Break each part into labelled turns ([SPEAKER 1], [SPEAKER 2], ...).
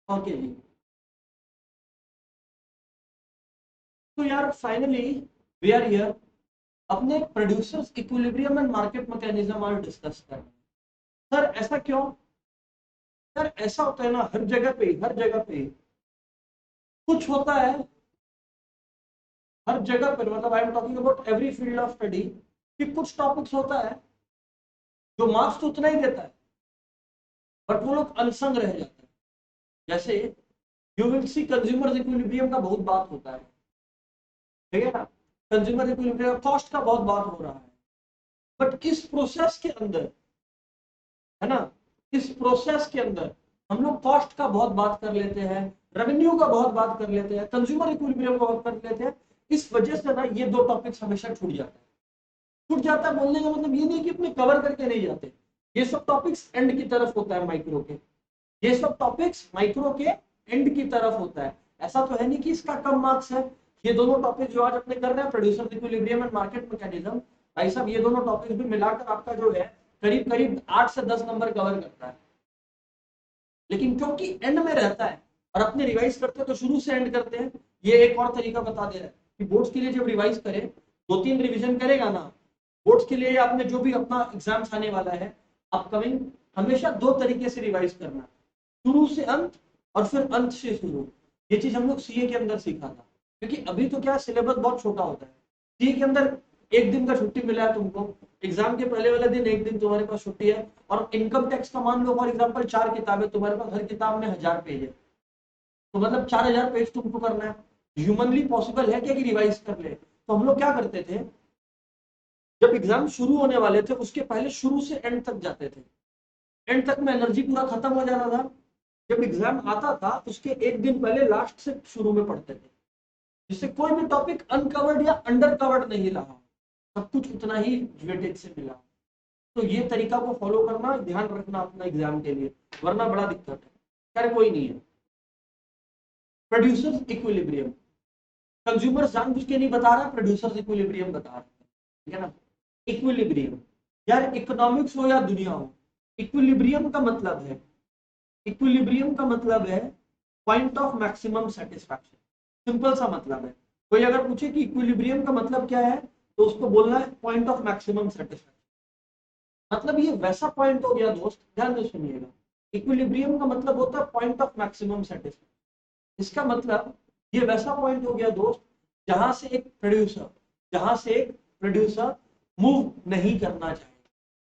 [SPEAKER 1] Okay जी। तो यार finally we are here, अपने producers equilibrium and market mechanism आज डिस्कस कर रहे हैं। सर ऐसा क्यों? सर ऐसा होता है ना, हर जगह पे कुछ होता है, हर जगह पर, मतलब I am talking about every field of study, कि कुछ टॉपिक्स होता है जो मार्क्स तो उतना ही देता है बट वो लोग अनसंग रह जाते हैं। जैसे you will see consumer equilibrium का बहुत बात होता है, ठीक है ना। कंज्यूमर इक्विलिब्रियम कॉस्ट का बहुत बात हो रहा है, बट इस प्रोसेस के अंदर, है ना, इस प्रोसेस के अंदर हम लोग कॉस्ट का बहुत बात कर लेते हैं, रेवेन्यू का बहुत बात कर लेते हैं, कंज्यूमर इक्विलिब्रियम का बहुत कर लेते हैं। इस वजह से ना ये दो टॉपिक्स हमेशा छूट जाते हैं। छूट जाता है बोलने का मतलब ये नहीं कि अपने कवर करके नहीं जाते, ये सब टॉपिक्स एंड की तरफ होता है माइक्रो के, ये सब टॉपिक्स माइक्रो के एंड की तरफ होता है। ऐसा तो है नहीं कि इसका कम मार्क्स है। ये दोनों टॉपिक जो आज अपने कर रहे हैं, producer equilibrium and market mechanism, भाई साहब ये दोनों टॉपिक्स भी मिलाकर आपका जो है करीब करीब 8 से 10 नंबर कवर करता है। लेकिन क्योंकि एंड में रहता है और अपने रिवाइज करते हैं तो शुरू से एंड करते हैं। ये एक और तरीका बता दे रहा है कि बोर्ड्स के लिए जब रिवाइज करे, 2-3 रिवीजन करेगा ना बोर्ड्स के लिए, आपने जो भी अपना एग्जाम्स आने वाला है अपकमिंग, हमेशा दो तरीके से रिवाइज करना, शुरू से अंत और फिर अंत से शुरू। ये चीज हम लोग सीए के अंदर सीखा था, क्योंकि अभी तो क्या सिलेबस बहुत छोटा होता है। सीए के अंदर एक दिन का छुट्टी मिला है तुमको, एग्जाम के पहले वाले दिन एक दिन तुम्हारे पास छुट्टी है, और इनकम टैक्स का मान लो फॉर एग्जाम्पल 4 किताबें तुम्हारे पास, हर किताब में 1000 पेज है, तो मतलब 4000 पेज तुमको करना है। ह्यूमनली पॉसिबल है क्या कि रिवाइज कर ले? तो हम लोग क्या करते थे, जब एग्जाम शुरू होने वाले थे उसके पहले शुरू से एंड तक जाते थे। एंड तक में एनर्जी पूरा खत्म हो जाता था। जब एग्जाम आता था उसके एक दिन पहले लास्ट से शुरू में पढ़ते थे, जिससे कोई भी टॉपिक अनकवर्ड या अंडर कवर्ड नहीं रहा, सब कुछ उतना ही वेटेज से मिला। तो ये तरीका को फॉलो करना, ध्यान रखना अपना एग्जाम के लिए, वरना बड़ा दिक्कत है। खैर कोई नहीं है। प्रोड्यूसर्स इक्विलिब्रियम, कंज्यूमर जानबूझ के नहीं बता रहा, प्रोड्यूसर्स इक्विलिब्रियम बता रहा है, ठीक है ना। इक्विलिब्रियम, यार इकोनॉमिक्स हो या दुनिया हो, इक्विलिब्रियम का मतलब है, इक्विलिब्रियम का मतलब है point of maximum satisfaction. Simple सा मतलब है। कोई अगर पूछे कि इक्विलिब्रियम का मतलब क्या है, तो उसको बोलना है पॉइंट ऑफ मैक्सिमम सेटिस्फैक्शन। मतलब ये वैसा पॉइंट हो गया दोस्त, ध्यान से सुनिएगा। इक्विलिब्रियम का मतलब होता है पॉइंट ऑफ मैक्सिमम सेटिस्फैक्शन। इसका मतलब ये वैसा पॉइंट हो गया दोस्त, जहां से एक प्रोड्यूसर जहां से एक प्रोड्यूसर मूव नहीं करना चाहिए।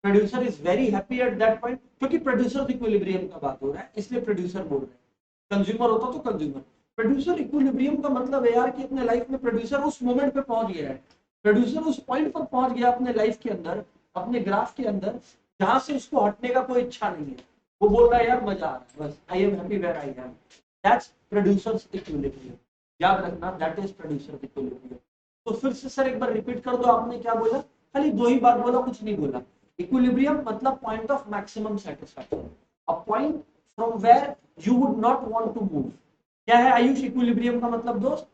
[SPEAKER 1] Producer is very happy at that point, क्योंकि प्रोड्यूसर इक्विलिब्रियम का बात हो रहा है इसलिए प्रोड्यूसर बोल रहे हैं। कंज्यूमर होता तो कंज्यूमर। प्रोड्यूसर इक्विलिब्रियम का मतलब है यार कि अपने लाइफ में प्रोड्यूसर उस मोमेंट पे पहुंच गया है, प्रोड्यूसर उस पॉइंट पर पहुंच गया अपने लाइफ के अंदर, अपने ग्राफ के अंदर, जहां से उसको हटने का कोई इच्छा नहीं है। वो बोल रहा है यार मजा आ रहा है, बस I am happy where I am. That's producer's equilibrium. याद रखना, दैट इज प्रोड्यूसर इक्विलिब्रियम। तो फिर से सर एक बार रिपीट कर दो, आपने क्या बोला? खाली दो ही बात बोला, कुछ नहीं बोला। इक्विलिब्रियम मतलब point of maximum satisfaction, a point from where you would not want to move. क्या है आयुष इक्विलिब्रियम का मतलब दोस्त?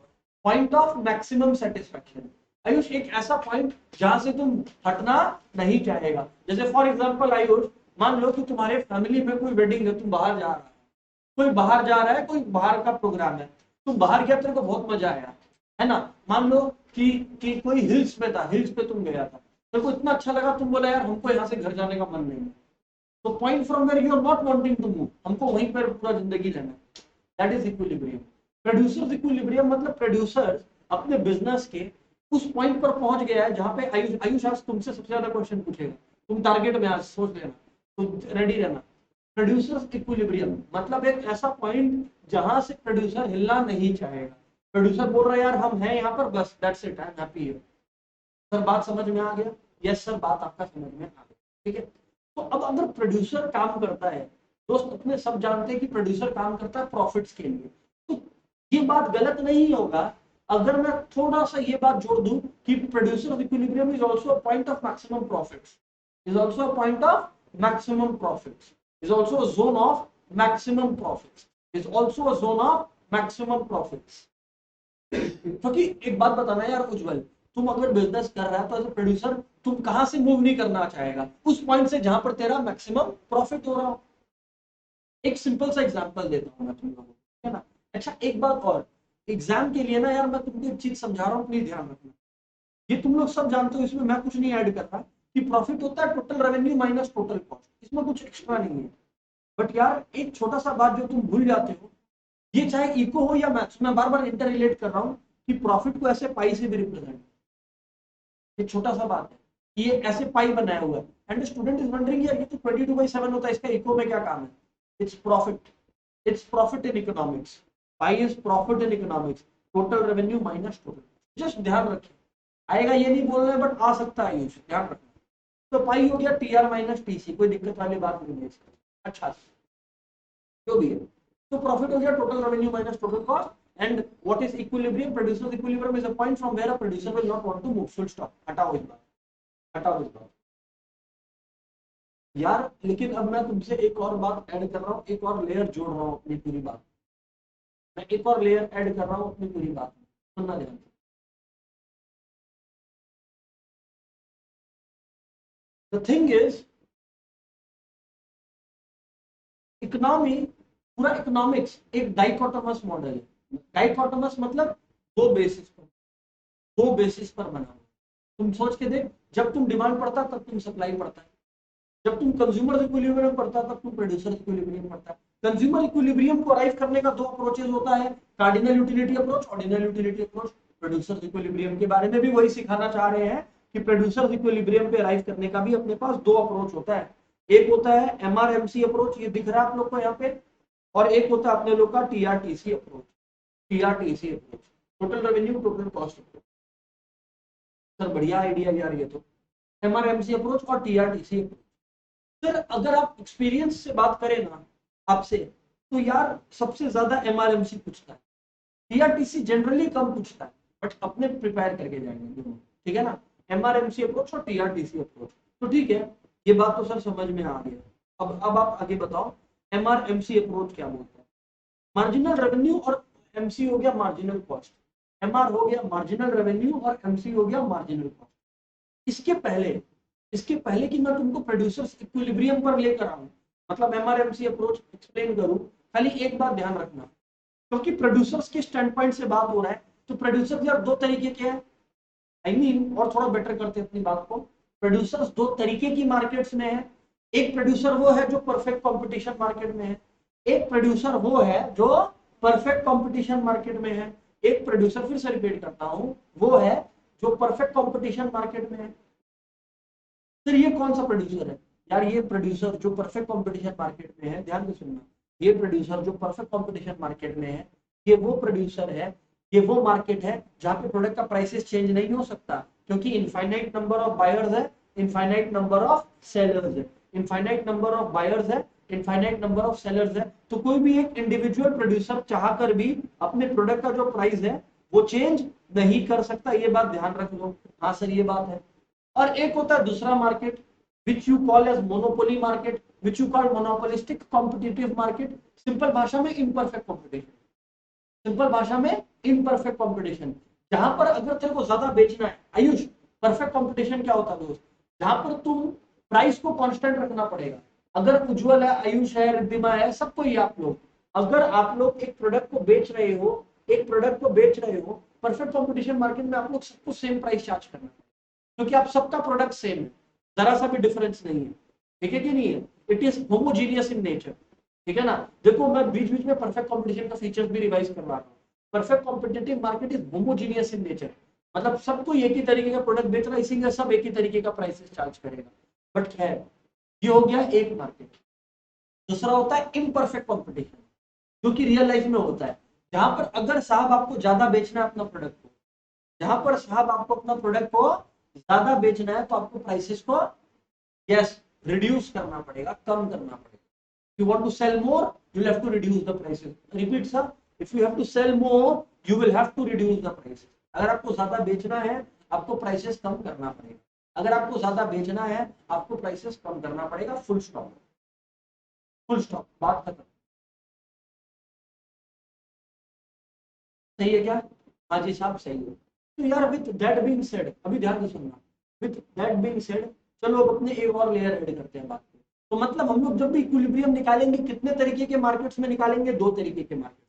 [SPEAKER 1] Point of maximum satisfaction. Ayush एक ऐसा पॉइंट जहां से तुम हटना नहीं चाहेगा। जैसे फॉर एग्जांपल आयुष, मान लो कि तुम्हारे फैमिली में कोई वेडिंग है, तुम बाहर जा रहा है, कोई बाहर जा रहा है, कोई बाहर का प्रोग्राम है, तुम बाहर गया, तेरे को बहुत मजा आया, है ना। मान लो कि कोई हिल्स में था, हिल्स पे तुम गया था, तेरे को इतना अच्छा लगा, तुम बोला यार हमको यहाँ से घर जाने का मन नहीं है। तो point from where you are not wanting to move, हमको वहीं पर पूरा जिंदगी लेना है। That is equilibrium. Producer's equilibrium मतलब प्रोड्यूसर अपने बिजनेस के उस पॉइंट पर पहुंच गया है जहां पे आयुष आयुष आज तुमसे सबसे ज्यादा क्वेश्चन पूछेगा, तुम टारगेट में आज सोच लेना, तो रेडी रहना। प्रोड्यूसर्स इक्विलिब्रियम मतलब एक ऐसा पॉइंट जहां से प्रोड्यूसर हिलना नहीं चाहेगा। प्रोड्यूसर बोल रहा है यार हम हैं यहाँ पर, बस that's it, I am happy. Sir बात समझ में आ गया? यस सर, बात आपका समझ में आ गया, ठीक है। तो अब अगर प्रोड्यूसर काम करता है, दोस्त अपने सब जानते हैं कि प्रोड्यूसर काम करता है प्रॉफिट्स के लिए, तो ये बात गलत नहीं होगा अगर मैं थोड़ा सा ये बात जोड़ दूं कि producer equilibrium is also a point of maximum profits, is also a point of maximum profits, is also a zone of maximum profits, is also a zone of maximum profits. क्योंकि एक बात बताना यार उज्जवल, तुम अगर बिजनेस कर रहा है तो एज ए प्रोड्यूसर तुम कहां से मूव नहीं करना चाहेगा? उस पॉइंट से जहां पर तेरा मैक्सिमम प्रॉफिट हो रहा हो। एक सिंपल सा एग्जांपल देता हूँ मैं तुम लोगों को, है ना। अच्छा एक बात और, एग्जाम के लिए ना यार मैं तुमको एक चीज समझा रहा हूँ, प्लीज ध्यान रखना। ये तुम लोग सब जानते हो, इसमें मैं कुछ नहीं ऐड कर रहा कि प्रॉफिट होता है total revenue minus total cost, इसमें कुछ एक्स्ट्रा नहीं है। बट यार एक छोटा सा बात जो तुम भूल जाते हो, ये चाहे इको हो या मैथ्स, मैं बार बार इंटर रिलेट कर रहा हूँ कि प्रॉफिट को ऐसे पाई से भी रिप्रेजेंट, ये छोटा सा बात है कि ये ऐसे पाई बनाया हुआ है। एंड स्टूडेंट इज वंडरिंग यार ये तो 22/7 होता है, इसका इको में क्या काम है? Its profit, its profit in economics, pi is profit in economics, total revenue minus total. Just ध्यान रखें, आएगा ये नहीं बोल रहे बट आ सकता है, यूज ध्यान रखना। तो पाई हो गया टीआर माइनस टीसी, कोई दिक्कत वाली बात नहीं है इसका। अच्छा जो भी है, तो प्रॉफिट हो गया total revenue minus total cost. And what is equilibrium? Producer equilibrium is a point from where a producer will not want to move, full stop. हटाओ इस बात, हटाओ इस बात यार। लेकिन अब मैं तुमसे एक और बात ऐड कर रहा हूँ, एक और लेयर जोड़ रहा हूँ अपनी पूरी बात, मैं एक और लेयर ऐड कर रहा हूँ अपनी पूरी बात में, सुनना ध्यान से। द थिंग इज, इकोनॉमी, पूरा इकोनॉमिक्स एक डाइकोटोमस मॉडल है। डाइकोटोमस मतलब दो बेसिस पर, दो बेसिस पर बना हुआ। तुम सोच के देख, जब तुम डिमांड पढ़ता तब तुम सप्लाई पढ़ता है, जब तुम कंज्यूमर इक्विलिब्रियम पढ़ता तब तुम प्रोड्यूसर इक्विलिब्रियम पढ़ता है। कंज्यूमर इक्विलिब्रियम को अराइव करने का दो अप्रोचेज होता है, cardinal utility approach, ordinal utility approach. Producer equilibrium के बारे में भी वही सिखाना चाह रहे हैं कि प्रोड्यूसर इक्विलिब्रियम पे अराइव करने का भी अपने पास दो अप्रोच होता है। एक होता है एमआरएमसी अप्रोच, ये दिख रहा है आप लोग को यहाँ पे, और एक होता है अपने लोग का TRTC approach. TRTC approach, total revenue total cost approach. Sir बढ़िया आइडिया यार ये तो, एमआरएमसी अप्रोच और टीआरटीसी अप्रोच। सर अगर आप एक्सपीरियंस से बात करें ना आपसे, तो यार सबसे ज्यादा एमआरएमसी पूछता है, टीआरटीसी जनरली कम पूछता है, बट अपने प्रिपेयर करके जाएंगे दोनों, ठीक है ना। एमआरएमसी अप्रोच और टीआरटीसी अप्रोच, तो ठीक है, ये बात तो सर समझ में आ गया। अब आप आगे बताओ, एमआरएमसी अप्रोच क्या बोलता है? मार्जिनल रेवेन्यू और एमसी हो गया मार्जिनल कॉस्ट, एमआर हो गया मार्जिनल रेवेन्यू और एमसी हो गया मार्जिनल कॉस्ट। इसके पहले, इसके पहले कि मैं तुमको प्रोड्यूसर्स इक्विलिब्रियम पर लेकर आऊं, मतलब एमआरएमसी अप्रोच एक्सप्लेन करूं, खाली एक बात ध्यान रखना, क्योंकि प्रोड्यूसर्स के स्टैंड पॉइंट से बात हो रहा है, तो प्रोड्यूसर यार दो तरीके के हैं। और थोड़ा बेटर करते हैं अपनी बात को, प्रोड्यूसर्स दो तरीके की मार्केट्स में है। एक प्रोड्यूसर वो है जो परफेक्ट कंपटीशन मार्केट में है, एक प्रोड्यूसर वो है जो परफेक्ट कंपटीशन मार्केट में है। एक प्रोड्यूसर, फिर से रिपीट करता हूं, वो है जो परफेक्ट कंपटीशन मार्केट में है। फिर ये कौन सा प्रोड्यूसर है? यार ये प्रोड्यूसर जो परफेक्ट कंपटीशन मार्केट में है, ध्यान से सुनना, ये प्रोड्यूसर जो परफेक्ट कंपटीशन मार्केट में है, ये वो प्रोड्यूसर है, ये वो मार्केट है जहां पे प्रोडक्ट का प्राइसेस चेंज नहीं हो सकता, क्योंकि इनफाइनाइट नंबर ऑफ बायर्स है, इनफाइनाइट नंबर ऑफ सेलर्स है, इनफाइनाइट नंबर ऑफ बायर्स है, इनफाइनाइट नंबर ऑफ सेलर्स है। तो कोई भी एक इंडिविजुअल प्रोड्यूसर चाह कर भी अपने प्रोडक्ट का जो प्राइस है वो चेंज नहीं कर सकता, ये बात ध्यान रख लो। हाँ सर ये बात है। और एक होता है दूसरा market, which you call as monopoly market, which you call monopolistic competitive market, simple भाषा में इम्परफेक्ट कॉम्पिटिशन, सिंपल भाषा में इम्परफेक्ट कॉम्पिटिशन। जहां पर अगर तेरे को ज्यादा बेचना है आयुष, परफेक्ट कॉम्पिटिशन क्या होता है दोस्त? जहां पर तुम प्राइस को कांस्टेंट रखना पड़ेगा। अगर उज्जवल है, आयुष है, रिद्धिमा है, सबको ही आप लोग, अगर आप लोग एक प्रोडक्ट को बेच रहे हो, एक प्रोडक्ट को बेच रहे हो, परफेक्ट कॉम्पिटिशन मार्केट में आप लोग सबको सेम प्राइस चार्ज करना है, क्योंकि आप सबका प्रोडक्ट सेम है, जरा सा भी डिफरेंस नहीं है, ठीक है कि नहीं है? It is homogeneous in nature, ठीक है ना। देखो मैं बीच बीच में परफेक्ट कंपटीशन का फीचर्स भी रिवाइज करवा रहा हूँ। Perfect competitive market is homogeneous in nature, मतलब सबको एक ही तरीके का प्रोडक्ट बेच रहा है, इसीलिए सब एक ही तरीके का प्राइसेस चार्ज करेगा। बट खैर, ये हो गया एक मार्केट। दूसरा होता है इम्परफेक्ट कॉम्पिटिशन, जो कि रियल लाइफ में होता है, जहां पर अगर साहब आपको ज्यादा बेचना है अपना प्रोडक्ट को, जहां पर साहब आपको अपना प्रोडक्ट को ज्यादा बेचना है, तो आपको प्राइसेस को यस रिड्यूस करना पड़ेगा, कम करना पड़ेगा। You want to sell more, you will have to reduce the prices. Repeat sir, if you have to sell more, you will have to reduce the prices. अगर आपको ज्यादा बेचना है, आपको प्राइसेस कम करना पड़ेगा। अगर आपको ज्यादा बेचना है, आपको प्राइसेस कम करना पड़ेगा। फुल स्टॉप, फुल स्टॉप, बात खत्म। सही है क्या? हाँ जी साहब सही है। तो यार विथ दैट बीइंग सेड, अभी ध्यान से सुनना, विथ दैट बीइंग सेड, चलो अब अपने एक और लेयर ऐड करते हैं बात। तो मतलब हम लोग जब भी इक्विलिब्रियम निकालेंगे कितने तरीके के मार्केट्स में निकालेंगे, दो तरीके के मार्केट।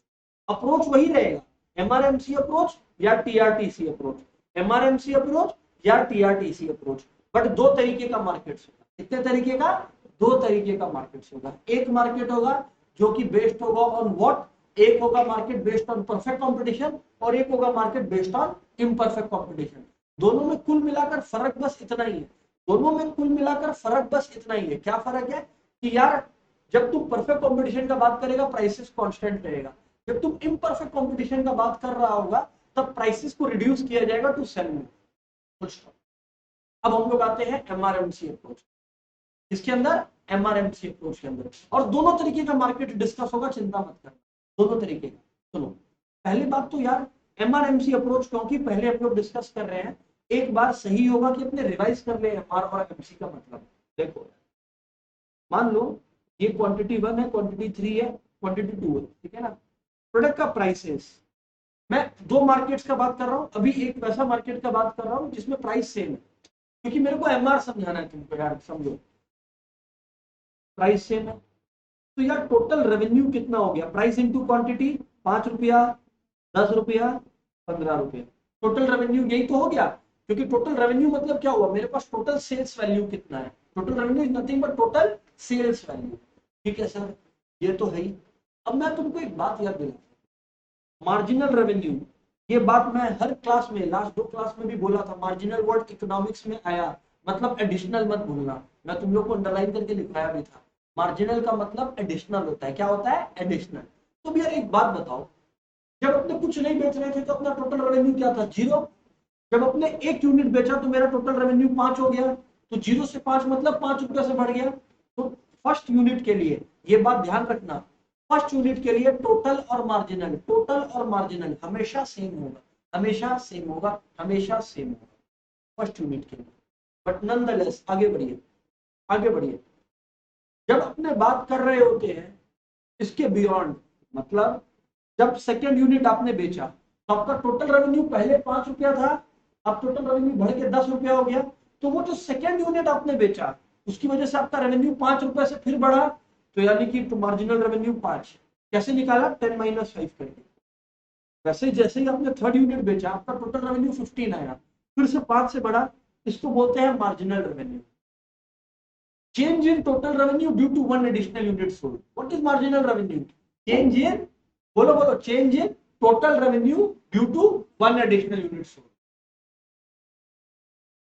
[SPEAKER 1] अप्रोच वही रहेगा, एमआरएमसी अप्रोच या टीआरटीसी अप्रोच, एमआरएमसी अप्रोच या टीआरटीसी अप्रोच, बट दो तरीके का मार्केट्स होगा। कितने तरीके का, दो तरीके का मार्केट्स होगा। एक मार्केट होगा जो कि बेस्ड होगा ऑन व्हाट, एक होगा market based on perfect competition और एक होगा market based on imperfect competition. दोनों में कुल मिलाकर फर्क बस इतना ही है, दोनों में कुल मिलाकर फर्क बस इतना ही है। क्या फर्क है कि यार जब तुम परफेक्ट कंपटीशन का बात करेगा प्राइसेस कांस्टेंट रहेगा, जब तुम इम्परफेक्ट कंपटीशन का बात कर रहा होगा तब प्राइसेस को रिड्यूस किया जाएगा टू सेल में। अब हम लोग आते हैं एमआरएमसी अप्रोच, इसके अंदर एमआरएमसी अप्रोच के अंदर, और दोनों तरीके का मार्केट डिस्कस होगा, चिंता मत करना, दोनों तरीके का। सुनो पहली बात तो यार एमआरएमसी अप्रोच क्योंकि पहले हम लोग डिस्कस कर रहे हैं, एक बार सही होगा कि अपने रिवाइज कर ले एमआर और एमसी का मतलब। देखो मान लो ये क्वांटिटी 1 है, क्वांटिटी 3 है, क्वांटिटी 2 है, ठीक है ना। प्रोडक्ट का प्राइसेस, मैं दो मार्केट्स का बात कर रहा हूं, अभी एक वैसा मार्केट का बात कर रहा हूं जिसमें प्राइस सेम है, क्योंकि मेरे को एमआर समझाना है तुमको यार, समझो प्राइस सेम है तो यार टोटल रेवेन्यू कितना हो गया, प्राइस इनटू क्वांटिटी, 5 रुपया, 10 रुपया, 15 रुपया, टोटल रेवेन्यू यही तो हो गया। क्योंकि टोटल रेवेन्यू मतलब क्या हुआ, मेरे पास टोटल सेल्स वैल्यू कितना है, total revenue is nothing but total sales value, ठीक है सर, ये तो है ही। अब मैं तुमको एक बात याद दिला, मार्जिनल रेवेन्यू, ये बात मैं हर क्लास में, लास्ट दो क्लास में भी बोला था, मार्जिनल वर्ड इकोनॉमिक्स में आया, मतलब एडिशनल मत भूलना, मैं तुम लोग को अंडरलाइन करके लिखाया भी था। मार्जिनल का मतलब एडिशनल होता है, क्या होता है, एडिशनल। तो भैया एक बात बताओ, जब अपने कुछ नहीं बेच रहे थे तो अपना टोटल रेवेन्यू क्या था, 0। जब अपने एक यूनिट बेचा तो मेरा टोटल रेवेन्यू 5 हो गया, तो 0 से 5 मतलब 5 रुपया से बढ़ गया। तो फर्स्ट यूनिट के लिए ये बात ध्यान रखना, फर्स्ट यूनिट के लिए टोटल और मार्जिनल, टोटल और मार्जिनल हमेशा सेम होगा, हमेशा सेम होगा, हमेशा सेम होगा फर्स्ट यूनिट के लिए। बट नॉनदलेस आगे बढ़िए, आगे बढ़िए, जब अपने बात कर रहे होते हैं इसके बियॉन्ड, मतलब जब सेकेंड यूनिट आपने बेचा तो आपका टोटल रेवेन्यू पहले 5 रुपया था, अब टोटल रेवेन्यू बढ़ के 10 रुपया हो गया। तो वो जो सेकेंड यूनिट आपने बेचा उसकी वजह से आपका रेवेन्यू 5 रुपए से फिर बढ़ा, तो यानी कि तो मार्जिनल रेवेन्यू 5 कैसे निकाला, 10 माइनस 5 करके। वैसे जैसे ही आपने थर्ड यूनिट बेचा आपका टोटल रेवेन्यू 15 आया, फिर से 5 से बढ़ा, इसको बोलते हैं marginal revenue. Change in total revenue due to one additional unit sold. What is marginal revenue? Change in, बोलो बोलो, change in total revenue due to one additional unit sold.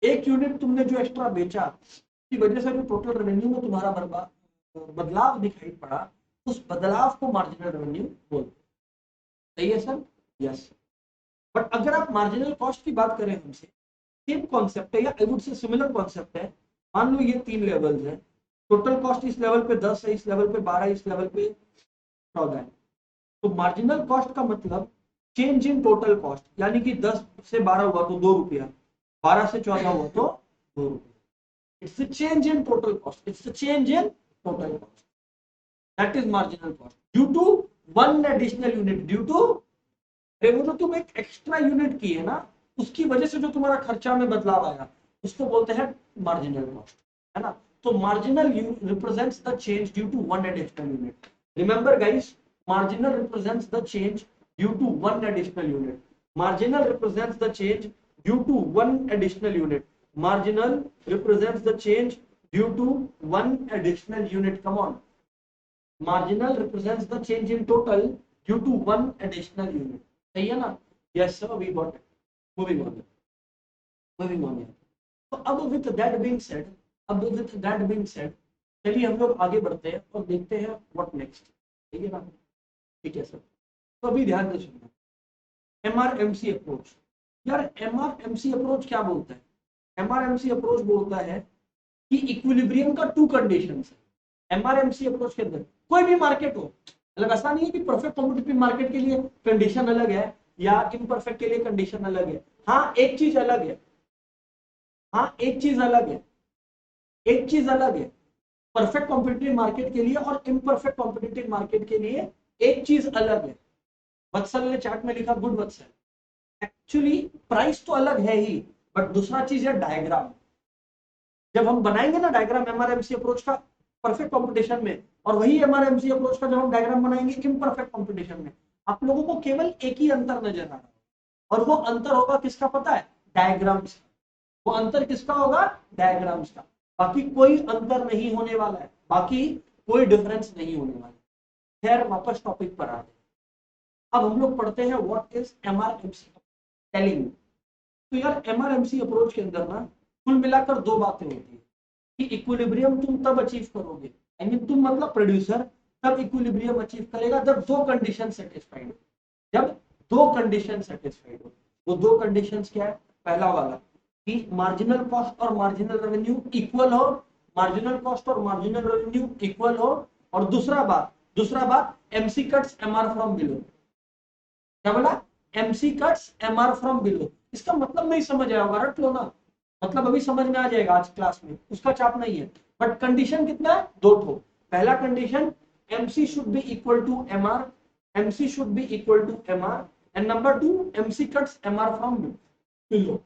[SPEAKER 1] एक यूनिट तुमने जो एक्स्ट्रा बेचा की वजह से जो टोटल रेवेन्यू में तुम्हारा बदलाव दिखाई पड़ा, उस बदलाव को मार्जिनल रेवेन्यू बोलते। सही है सर, यस। बट अगर आप मार्जिनल कॉस्ट की बात करें हमसे, सेम कॉन्सेप्ट है या I would say similar concept है। मान लो ये 3 लेवल्स है, टोटल कॉस्ट इस लेवल पे 10 है, इस लेवल पे 12, इस लेवल पे 14 है। तो मार्जिनल कॉस्ट का मतलब चेंज इन टोटल कॉस्ट, यानी कि 10 से 12 हुआ तो 2 रुपया, 12 से 14 हुआ तो 2 रुपया। It's a change in total cost, it's a change in total cost, that is marginal cost due to one additional unit, due to, वो जो तुम एक एक्स्ट्रा यूनिट की है ना, उसकी वजह से जो तुम्हारा खर्चा में बदलाव आया उसको बोलते हैं मार्जिनल कॉस्ट, है ना। तो marginal represents the change due to one additional unit. Remember guys, marginal represents the change due to one additional unit, marginal represents the change due to one additional unit, marginal represents the change due to one additional unit, come on, marginal represents the change in total due to one additional unit, सही है ना, yes sir, we got it, moving on, moving on। तो अब with that being said, अब with that being said, चलिए हम लोग आगे बढ़ते हैं और देखते हैं what next, ठीक है ना, ठीक है सर। तो अभी ध्यान से सुनना, एमआरएमसी अप्रोच, यार एमआरएमसी अप्रोच क्या बोलता है, एमआरएमसी अप्रोच बोलता है कि इक्विलिब्रियम का टू कंडीशंस है। एमआरएमसी अप्रोच के अंदर कोई भी मार्केट हो, मतलब ऐसा नहीं है कि परफेक्ट कॉम्पिटिटिव मार्केट के लिए कंडीशन अलग है या इम्परफेक्ट के लिए कंडीशन अलग है। हाँ एक चीज अलग है, हाँ एक चीज अलग है, एक चीज अलग है, परफेक्ट कॉम्पिटिटिव मार्केट के लिए और इम्परफेक्ट कॉम्पिटिटिव मार्केट के लिए एक चीज अलग है। वत्सल ने चार्ट में लिखा, गुड वत्सल, एक्चुअली प्राइस तो अलग है ही, बट दूसरा चीज है डायग्राम। जब हम बनाएंगे ना डायग्राम एमआरएमसी अप्रोच का, परफेक्ट कंपटीशन में, और वही एमआरएमसी अप्रोच का जब हम डायग्राम बनाएंगे इम्परफेक्ट कंपटीशन में, आप लोगों को केवल एक ही अंतर नजर आ रहा है, और वो अंतर होगा किसका पता है? डायग्राम्स। वो अंतर किसका होगा? डायग्राम्स का। बाकी कोई अंतर नहीं होने वाला है, बाकी कोई डिफरेंस नहीं होने वाला। खैर वापस टॉपिक पर आते हैं। अब हम लोग पढ़ते हैं व्हाट इज एमआरएमसी टेलिंग। तो यार एमआरएमसी अप्रोच के अंदर ना कुल मिलाकर दो बातें होती है कि इक्विलिब्रियम तुम तब अचीव करोगे, आई मीन तुम मतलब प्रोड्यूसर तब इक्विलिब्रियम अचीव करेगा जब दो कंडीशन सेटिस्फाइड हो। जब दो कंडीशन सेटिस्फाइड हो। वो दो कंडीशंस क्या है? पहला वाला कि मार्जिनल कॉस्ट और मार्जिनल रेवेन्यू इक्वल हो, मार्जिनल कॉस्ट और मार्जिनल रेवेन्यू इक्वल हो। और दूसरा बात MC cuts MR from below. क्या बोला? MC cuts MR from below. इसका मतलब नहीं समझ आया होगा, रट लो ना, मतलब अभी समझ में आ जाएगा आज क्लास में, उसका चाप नहीं है। बट कंडीशन कितना है? दो ठो। पहला condition MC should be equal to MR, MC should be equal to MR, and number two MC cuts MR from below.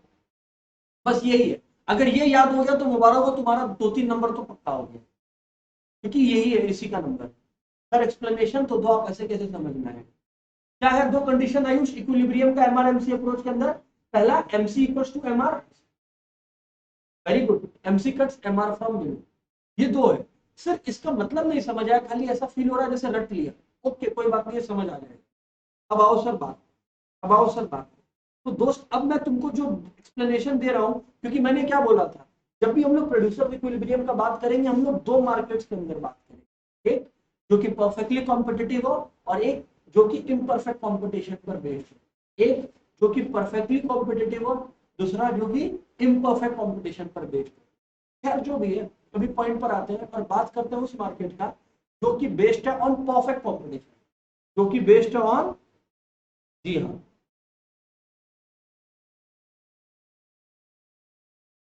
[SPEAKER 1] बस यही है। अगर ये याद हो गया तो मुबारक हो, तुम्हारा 2-3 नंबर तो पक्का हो गया, क्योंकि यही है इसी का नंबर। सर एक्सप्लेनेशन तो दो, आप ऐसे कैसे समझ में आए? क्या है दो कंडीशन आयुष इक्विलिब्रियम का एमआरएमसी अप्रोच के अंदर? पहला MC equals to MR, very good, MC cuts MR from below. ये दो है। सर इसका मतलब नहीं समझ आया, खाली ऐसा फील हो रहा है जैसे रट लिया। ओके कोई बात नहीं, समझ आ जाएगा। अब आओ सर बात। तो दोस्त अब मैं तुमको जो एक्सप्लेनेशन दे रहा हूं, क्योंकि मैंने क्या बोला था, जब भी हम लोग प्रोड्यूसर इक्विलिब्रियम का बात करेंगे हम लोग दो मार्केट्स के अंदर बात करेंगे, एक जो कि परफेक्टली कॉम्पिटिटिव हो और एक जो कि इम्परफेक्ट कॉम्पिटिशन पर बेस्ड हो। एक जो कि परफेक्टली कॉम्पिटिटिव हो, दूसरा जो कि इम्परफेक्ट कॉम्पिटिशन पर बेस्ड हो। खैर जो भी है, अभी पॉइंट पर आते हैं और बात करते हैं उस मार्केट का जो कि बेस्ड है ऑन परफेक्ट कॉम्पिटिशन, जो कि बेस्ड है ऑन, जी हाँ,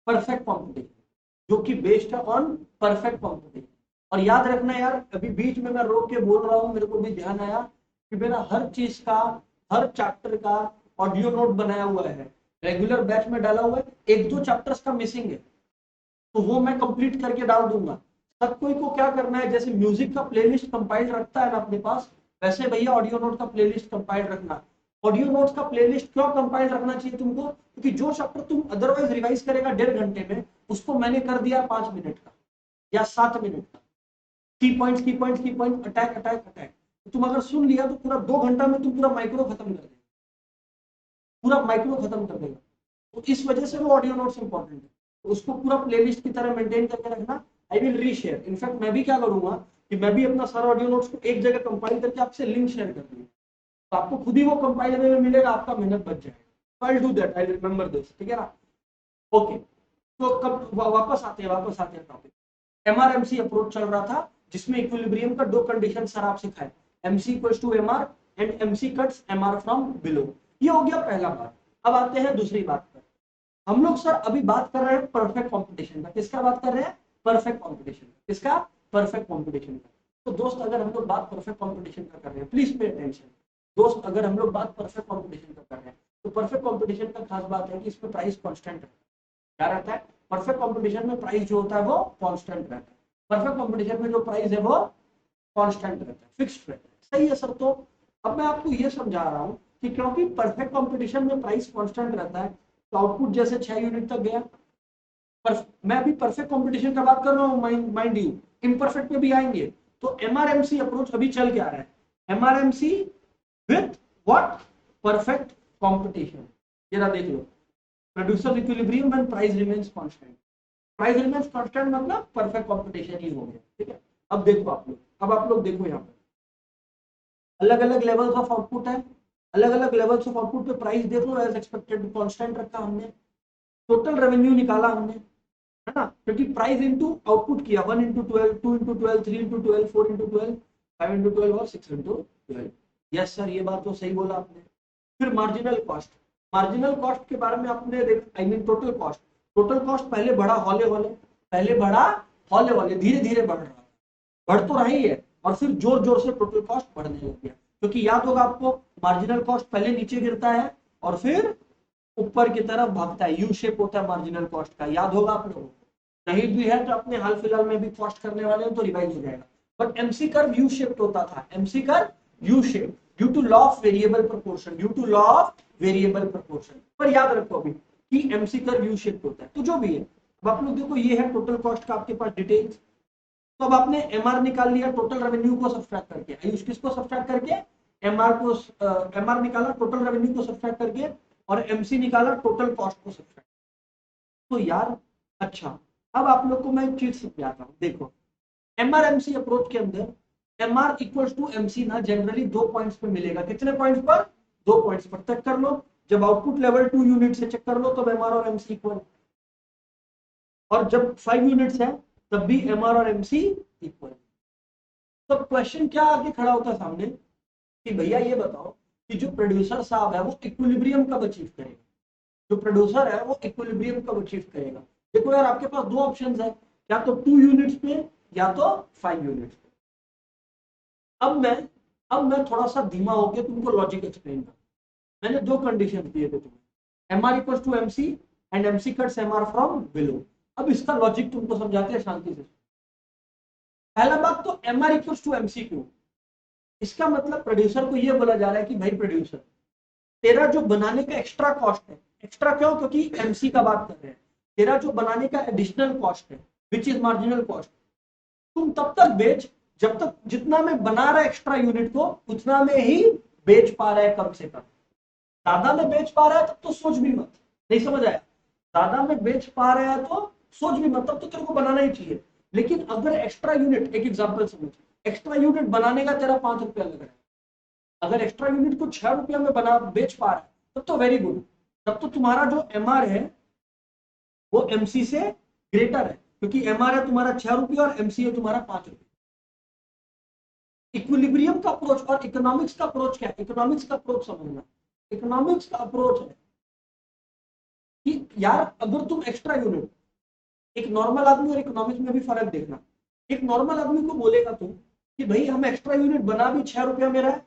[SPEAKER 1] परफेक्ट कॉम्पिटिशन, जो कि बेस्ड है ऑन परफेक्ट कॉम्पिटिशन। और याद रखना यार, अभी बीच में मैं रोक के बोल रहा हूं, मेरे को भी ध्यान आया कि मेरा हर चीज का, हर चैप्टर का ऑडियो नोट बनाया हुआ है, रेगुलर बैच में डाला हुआ है। एक दो चैप्टर्स का मिसिंग है तो वो मैं कंप्लीट करके डाल दूंगा। सब कोई को क्या करना है, जैसे म्यूजिक का प्लेलिस्ट कंपाइल्ड रखता है ना अपने पास, वैसे भैया ऑडियो नोट का प्लेलिस्ट कंपाइल्ड रखना। ऑडियो नोट्स का प्लेलिस्ट क्यों कंपाइल्ड रखना चाहिए तुमको? क्योंकि जो चैप्टर तुम अदरवाइज रिवाइज करेगा 1.5 घंटे में, उसको मैंने कर दिया 5 मिनट का या 7 मिनट का। की पॉइंट, अटैक अटैक अटैक। तो तुम अगर सुन लिया तो पूरा 2 घंटा में तुम पूरा माइक्रो खत्म कर देगा, पूरा माइक्रो खत्म कर देगा। तो इस वजह से वो ऑडियो नोट्स इंपॉर्टेंट है, तो उसको पूरा प्लेलिस्ट की तरह मेंटेन करके रखना। आई विल रीशेयर, इनफैक्ट मैं भी क्या करूंगा कि मैं भी अपना सारा ऑडियो नोट्स को एक जगह कंपाइल करके आपसे लिंक शेयर कर दूंगा, तो आपको खुद ही वो कंपाइल में मिलेगा, आपका मेहनत बच जाएगा। I will do that, I remember this, ठीक है ना? ओके, तो कब वापस आते हैं टॉपिक। एमआरएमसी अप्रोच चल रहा था जिसमें इक्विलिब्रियम का दो कंडीशन सर आप सिखाए, MC equals to MR and MC cuts MR from below. ये हो गया पहला बात। अब आते हैं दूसरी बात पर। हम लोग सर अभी बात कर रहे हैं परफेक्ट कंपटीशन का। किसका बात कर रहे हैं? Perfect competition. किसका? परफेक्ट कंपटीशन का। तो दोस्त अगर हम लोग बात परफेक्ट कंपटीशन का कर रहे हैं, प्लीज पे अटेंशन दोस्त, अगर हम लोग बात परफेक्ट कंपटीशन का कर रहे हैं तो परफेक्ट कंपटीशन का खास बात है कि इसमें प्राइस कांस्टेंट है। क्या रहता है? परफेक्ट कंपटीशन में प्राइस जो होता है वो कांस्टेंट रहता है। परफेक्ट कंपटीशन में जो प्राइस है वो कांस्टेंट रहता है, फिक्स्ड रहता है। सही है सर। तो अब मैं आपको ये समझा रहा हूँ कि क्योंकि परफेक्ट कंपटीशन में प्राइस कांस्टेंट रहता है, तो आउटपुट जैसे 6 यूनिट तक गया। पर मैं अभी परफेक्ट कंपटीशन का बात कर रहा हूँ, माइंड यू, इम्परफेक्ट में भी आएंगे। तो एमआरएमसी अप्रोच अभी चल के आ रहा है, MRMC with what? Perfect competition. जरा देख लो, producer equilibrium when price remains constant. Price remains constant मतलब परफेक्ट कंपटीशन ही हो गया, ठीक है? अब देखो आप लोग, अब आप लोग देखो यहाँ पर अलग अलग लेवल्स ऑफ आउटपुट है, अलग अलग लेवल्स ऑफ आउटपुट पे प्राइस देख लो, एज एक्सपेक्टेड कांस्टेंट रखा हमने। टोटल रेवेन्यू निकाला हमने, है ना? क्योंकि प्राइस इंटू आउटपुट किया, 1 into 12, 2 into 12, 3 into 12, 4 into 12, 5 into 12 और 6 इंटू 12। यस सर, ये बात तो सही बोला आपने। फिर मार्जिनल कॉस्ट, मार्जिनल कॉस्ट के बारे में आपने देख, I mean total cost. Total cost पहले बढ़ा हौले हौले, पहले बढ़ा हौले हौले, धीरे धीरे बढ़ रहा, बढ़ तो रही है, और फिर जोर जोर से टोटल कॉस्ट बढ़ने लग गया। क्योंकि याद होगा आपको, मार्जिनल कॉस्ट पहले नीचे गिरता है और फिर ऊपर की तरफ भागता है, यू शेप होता है मार्जिनल कॉस्ट का, याद होगा आप लोगों को। नहीं भी है तो अपने हाल फिलहाल में भी कॉस्ट करने वाले हैं तो रिवाइज हो जाएगा। But MC curve U shaped होता था, MC curve U shape due to law of variable proportion, due to law of variable proportion. पर याद रखो अभी कि एमसी कर्व यू शेप्ड होता है। तो जो भी है, अब आप लोग देखो ये है टोटल कॉस्ट का आपके पास डिटेल्स। तो अब आपने एमआर निकाल लिया टोटल रेवेन्यू को सब्सट्रैक्ट करके, आयुष किसको सब्सट्रैक्ट करके, एमआर को, एमआर निकाला टोटल रेवेन्यू को सब्सट्रैक्ट करके, और एमसी निकाला टोटल कॉस्ट को सब्सट्रैक्ट। तो यार अच्छा, अब आप लोग को मैं एक चीज समझाता हूँ। देखो एमआर एमसी अप्रोच के अंदर एमआर इक्वल्स टू एमसी ना जनरली 2 पॉइंट्स पे मिलेगा। कितने पॉइंट्स पर? 2 पॉइंट्स पर। चेक कर लो, जब आउटपुट लेवल 2 यूनिट से चेक कर लो तब एमआर और एमसी इक्वल, और जब 5 यूनिट्स है तब भी एमआर और एमसी इक्वल। तो क्वेश्चन क्या आगे खड़ा होता है सामने कि भैया ये बताओ कि जो प्रोड्यूसर साहब है वो इक्विलिब्रियम कब अचीव करेगा, जो प्रोड्यूसर है वो इक्विलिब्रियम कब अचीव करेगा। देखो यार आपके पास 2 ऑप्शंस है, या तो 2 यूनिट्स पे या तो 5 यूनिट्स पे। अब मैं थोड़ा सा धीमा होकर तुमको लॉजिक एक्सप्लेन कर। मैंने 2 कंडीशन दिए थे तुम्हें, MR equals to MC and MC cuts MR from below. अब इसका लॉजिक तुमको समझाते हैं शांति से। पहला बात तो एमआर इक्वल्स टू एमसी क्यों, इसका मतलब प्रोड्यूसर को यह बोला जा रहा है कि भाई प्रोड्यूसर तेरा जो बनाने का एक्स्ट्रा कॉस्ट है, एक्स्ट्रा क्यों, क्योंकि एमसी का बात कर रहे हैं, तेरा जो बनाने का एडिशनल कॉस्ट है विच इज मार्जिनल कॉस्ट, तुम तब तक बेच जब तक जितना में बना रहा है एक्स्ट्रा यूनिट को उतना में ही बेच पा रहा है कम से कम। ज्यादा में बेच पा रहा है तब तो सोच भी मत, नहीं समझ आया, ज्यादा में बेच पा रहा है तो सोच भी मत, तब तो तेरे को बनाना ही चाहिए। लेकिन अगर एक्स्ट्रा यूनिट, एक एग्जांपल समझ, एक्स्ट्रा यूनिट बनाने का तेरा 5 रुपया लग रहा है, अगर एक्स्ट्रा यूनिट को 6 रुपया में बना बेच पा रहा है तब तो वेरी गुड, तब तो तुम्हारा जो एमआर है वो एमसी से ग्रेटर है, क्योंकि एमआर है तुम्हारा 6 रुपया और एमसी है तुम्हारा 5 रुपया। इक्विलिब्रियम का अप्रोच और इकोनॉमिक्स का अप्रोच क्या है, इकोनॉमिक्स का अप्रोच समझना। इकोनॉमिक्स का अप्रोच है कि यार अगर तुम एक्स्ट्रा यूनिट, एक नॉर्मल आदमी और इकोनॉमिक्स में भी फर्क देखना। एक नॉर्मल आदमी को बोलेगा तुम कि भाई हम एक्स्ट्रा यूनिट बना भी 6 रुपया में रहा है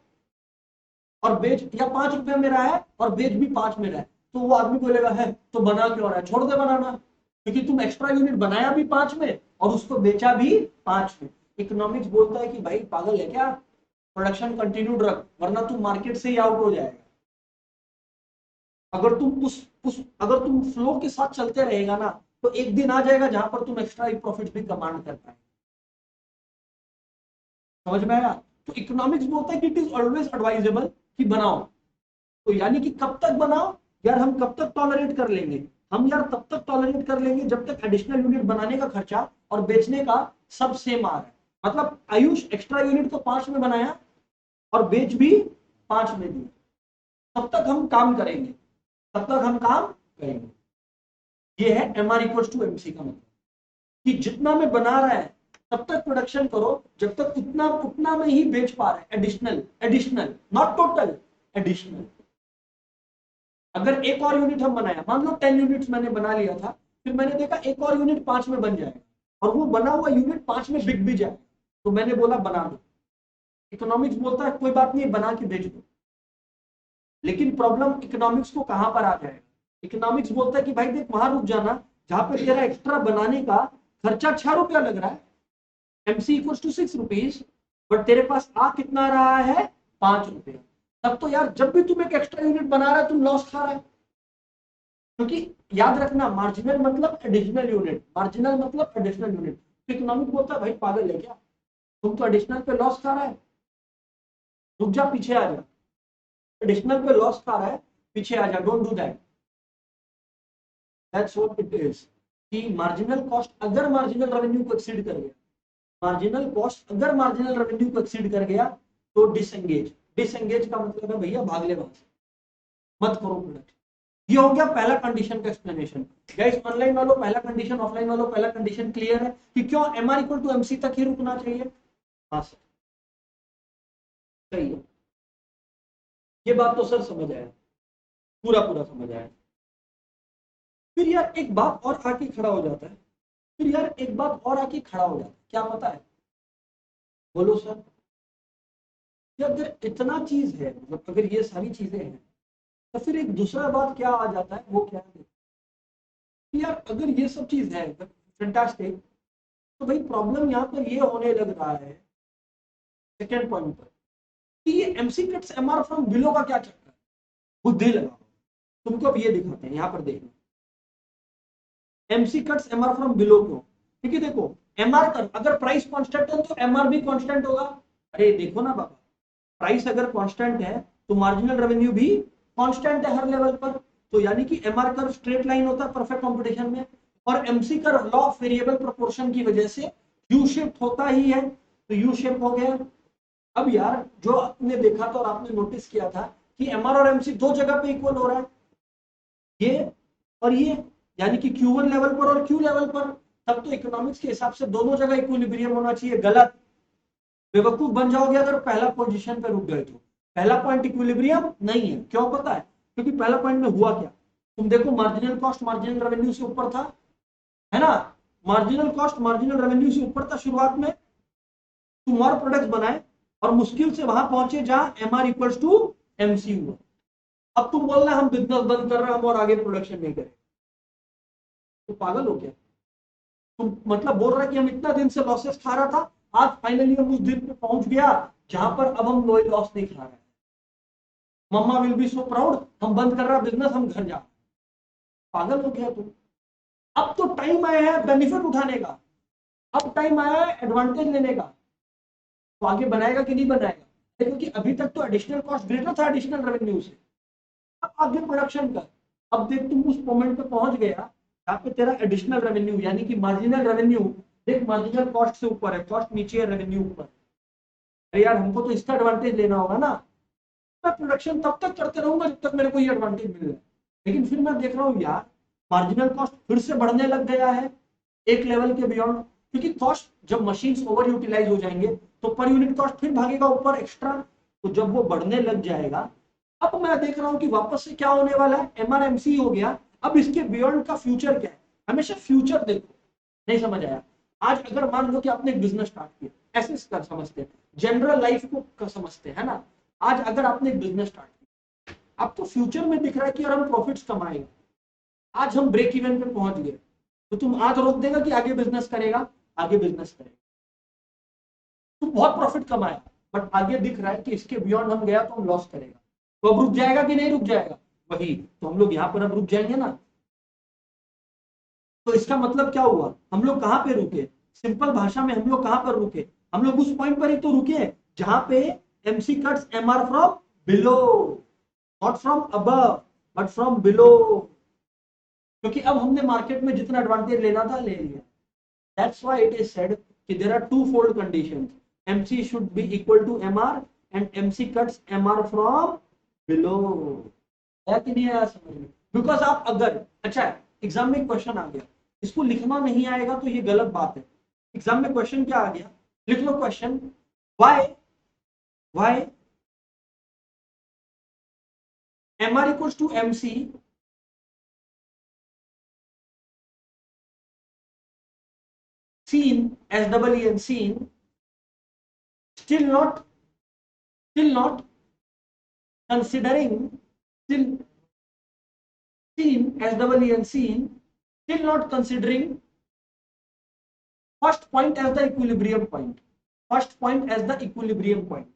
[SPEAKER 1] और बेच, या 5 रुपया में रहा है और बेच भी 5 में रहा है, तो वो आदमी बोलेगा है तो बना क्यों रहा है, छोड़ दे बनाना, क्योंकि तुम एक्स्ट्रा यूनिट बनाया भी 5 में और उसको बेचा भी 5 में। इकोनॉमिक्स बोलता है कि भाई पागल है क्या, प्रोडक्शन कंटिन्यूड रख वरना तुम मार्केट से ही आउट हो जाएगा। अगर तुम अगर तुम फ्लो के साथ चलते रहेगा ना तो एक दिन आ जाएगा जहां पर तुम एक्स्ट्रा प्रॉफिट भी कमांड कर पाए। समझ में आया? तो इकोनॉमिक्स बोलता है कि इट इज ऑलवेज एडवाइजेबल कि बनाओ। तो यानी कि कब तक बनाओ यार, हम कब तक टॉलरेट कर लेंगे, हम यार तब तक टॉलरेट कर लेंगे जब तक एडिशनल यूनिट बनाने का खर्चा और बेचने का सब सेम आ रहा है। मतलब आयुष एक्स्ट्रा यूनिट तो 5 में बनाया और बेच भी 5 में दिया, तब तक हम काम करेंगे, तब तक हम काम करेंगे। ये है एमआर इक्वल्स टू एमसी का मतलब, कि जितना में बना रहा है तब तक प्रोडक्शन करो जब तक उतना उतना में ही बेच पा रहा है। Additional, additional not total, additional. अगर एक और यूनिट हम बनाया, मान लो 10 यूनिट्स मैंने बना लिया था, फिर मैंने देखा एक और यूनिट 5 में बन जाएगा और वो बना हुआ यूनिट 5 में बिक भी जाए, तो मैंने बोला बना दो। इकोनॉमिक्स बोलता है कोई बात नहीं बना के बेच दो। लेकिन प्रॉब्लम इकोनॉमिक्स को कहां पर आ जाएगा, इकोनॉमिक्स बोलता है कि भाई देख वहां रुक जाना जहां पे तेरा एक्स्ट्रा बनाने का खर्चा 6 रुपया लग रहा है, MC equals to 6 rupees, but तेरे पास आ कितना रहा है 5 रुपया। तब तो यार जब भी तुम एक एक्स्ट्रा यूनिट बना रहा है तुम लॉस खा रहा है, क्योंकि याद रखना मार्जिनल मतलब एडिशनल यूनिट, मार्जिनल मतलब एडिशनल यूनिट। तो इकोनॉमिक बोलता है भाई पागल है क्या, तुम तो एडिशनल पे लॉस खा रहा है, रुक जा पीछे आ जा, एडिशनल पे लॉस खा रहा है पीछे आ जा, don't do that. That's what it is कि मार्जिनल कॉस्ट अगर मार्जिनल रेवेन्यू को एक्सीड कर गया, मार्जिनल कॉस्ट अगर मार्जिनल रेवेन्यू को एक्सीड कर गया तो डिसएंगेज। डिसएंगेज का मतलब है भैया भाग ले वहां से, मत करो प्रोडक्ट। ये हो गया पहला कंडीशन का एक्सप्लेनेशन। गाइस ऑनलाइन वालों पहला कंडीशन, ऑफलाइन वालों पहला कंडीशन क्लियर है कि क्यों एमआर इक्वल टू एमसी तक ही रुकना चाहिए। हाँ सर सही है, ये बात तो सर समझ आया, पूरा पूरा समझ आया। फिर यार एक बात और आके खड़ा हो जाता है, फिर यार एक बात और आके खड़ा हो जाता है, क्या पता है, बोलो सर। कि अगर इतना चीज है, मतलब अगर ये सारी चीजें हैं, तो फिर एक दूसरा बात क्या आ जाता है, वो क्या है कि यार अगर ये सब चीज है, फैंटास्टिक। तो भाई प्रॉब्लम यहाँ पर ये होने लग रहा है सेकेंड पॉइंट पर कि ये MC cuts MR from below का क्या चक्कर है। बुद्धि लगाओ, तुमको अब ये दिखाते हैं, यहाँ पर देखना MC cuts MR from below क्यों। क्योंकि देखो एमआर कर अगर प्राइस कांस्टेंट है तो एमआर भी कांस्टेंट होगा। अरे देखो ना बाबा, प्राइस अगर कांस्टेंट है तो मार्जिनल रेवेन्यू भी कांस्टेंट है हर लेवल पर। तो यानी कि एमआर कर्व स्ट्रेट लाइन होता है परफेक्ट कंपटीशन में, और MC curve law of variable proportion की वजह से यू शेप होता ही है, तो यू शेप हो गया। अब यार जो आपने देखा था और आपने नोटिस किया था कि एमआर और एमसी दो जगह पे इक्वल हो रहा है, ये और ये, यानी कि Q1 लेवल पर और Q लेवल पर, तब तो इकोनॉमिक्स के हिसाब से दोनों जगह इक्विलिब्रियम होना चाहिए। गलत, बेवकूफ बन जाओगे अगर पहला पोजीशन पे रुक गए तो। पहला पॉइंट इक्विलिब्रियम नहीं है, क्यों पता है? क्योंकि पहला पॉइंट में हुआ क्या, तुम देखो मार्जिनल कॉस्ट मार्जिनल रेवेन्यू से ऊपर था, है ना, मार्जिनल कॉस्ट मार्जिनल रेवेन्यू से ऊपर था शुरुआत में, तुम और प्रोडक्ट्स बनाए और मुश्किल से वहां पहुंचे जहां एमआर इक्वल्स टू एमसी हुआ। अब तुम बोल रहे हम बिजनेस बंद कर रहे हैं, हम और आगे प्रोडक्शन नहीं करें, तो पागल हो गया तुम। मतलब बोल रहा है कि हम इतना दिन से लॉसेस खा रहा था, आज फाइनली हम उस दिन पे पहुंच गया जहां पर अब हम लॉस नहीं खा रहे हैं। मम्मा विल बी सो प्राउड, हम बंद कर रहा बिजनेस, हम घर जा। पागल हो गया तुम। अब तो टाइम आया है बेनिफिट उठाने का, अब टाइम आया है एडवांटेज लेने का। तो आगे बनाएगा कि नहीं बनाएगा? क्योंकि अभी तक तो एडिशनल कॉस्ट ग्रेटर था एडिशनल रेवेन्यू से, अब आगे प्रोडक्शन का। अब देख तुम उस मोमेंट पे पहुंच गया यहाँ पे तेरा एडिशनल रेवेन्यू यानी कि मार्जिनल रेवेन्यू, देख मार्जिनल कॉस्ट से ऊपर है, कॉस्ट नीचे है, रेवेन्यू ऊपर। अरे यार हमको तो इसका एडवांटेज लेना होगा ना, मैं प्रोडक्शन तब तक करते रहूंगा जब तक मेरे को ये एडवांटेज मिल रहा है। लेकिन फिर मैं देख रहा हूँ यार मार्जिनल कॉस्ट फिर से बढ़ने लग गया है एक लेवल के बियॉन्ड, क्योंकि कॉस्ट जब मशीन्स ओवर यूटिलाइज हो जाएंगे तो पर यूनिट कॉस्ट फिर भागेगा ऊपर एक्स्ट्रा, तो जब वो बढ़ने लग जाएगा, अब मैं देख रहा हूं कि वापस से क्या होने वाला है, एमआरएमसी हो गया। अब इसके बियॉन्ड का फ्यूचर क्या है, हमेशा फ्यूचर देखो। नहीं समझ आया? आज अगर मान लो कि आपने एक बिजनेस स्टार्ट किया, ऐसे कर समझते हैं, जनरल लाइफ को समझते हैं ना। आज अगर आपने एक बिजनेस स्टार्ट किया, आपको फ्यूचर में दिख रहा है कि और हम प्रॉफिट्स कमाएंगे, आज हम ब्रेक इवन पे पहुंच गए, तो तुम आज रोक देगा कि आगे बिजनेस करेगा? आगे बिजनेस करेगा। तुम बहुत प्रॉफिट कमाया, बट आगे दिख रहा है कि इसके बियॉन्ड हम गया तो हम लॉस करेगा, तो अब रुक जाएगा कि नहीं रुक जाएगा? वही तो हम लोग यहाँ पर अब रुक जाएंगे ना। तो इसका मतलब क्या हुआ, हम लोग कहाँ पे रुके? सिंपल भाषा में हम लोग कहाँ पर रुके? हम लोग उस पॉइंट पर ही तो रुके जहां पे MC cuts MR from below, not from above but from below. क्योंकि अब हमने मार्केट में जितना एडवांटेज लेना था ले लिया। That's why it is said कि there are two-fold conditions. MC should be equal to MR and MC cuts MR from below. है कि नहीं आया समझ में? Because आप अगर अच्छा एग्जाम में क्वेश्चन आ गया, इसको लिखना नहीं आएगा तो ये गलत बात है। एग्जाम में क्वेश्चन क्या आ गया, लिख लो question, why MR equals to MC seen as double E and seen still not considering still seen as double E and seen still not considering first point as the equilibrium point, first point as the equilibrium point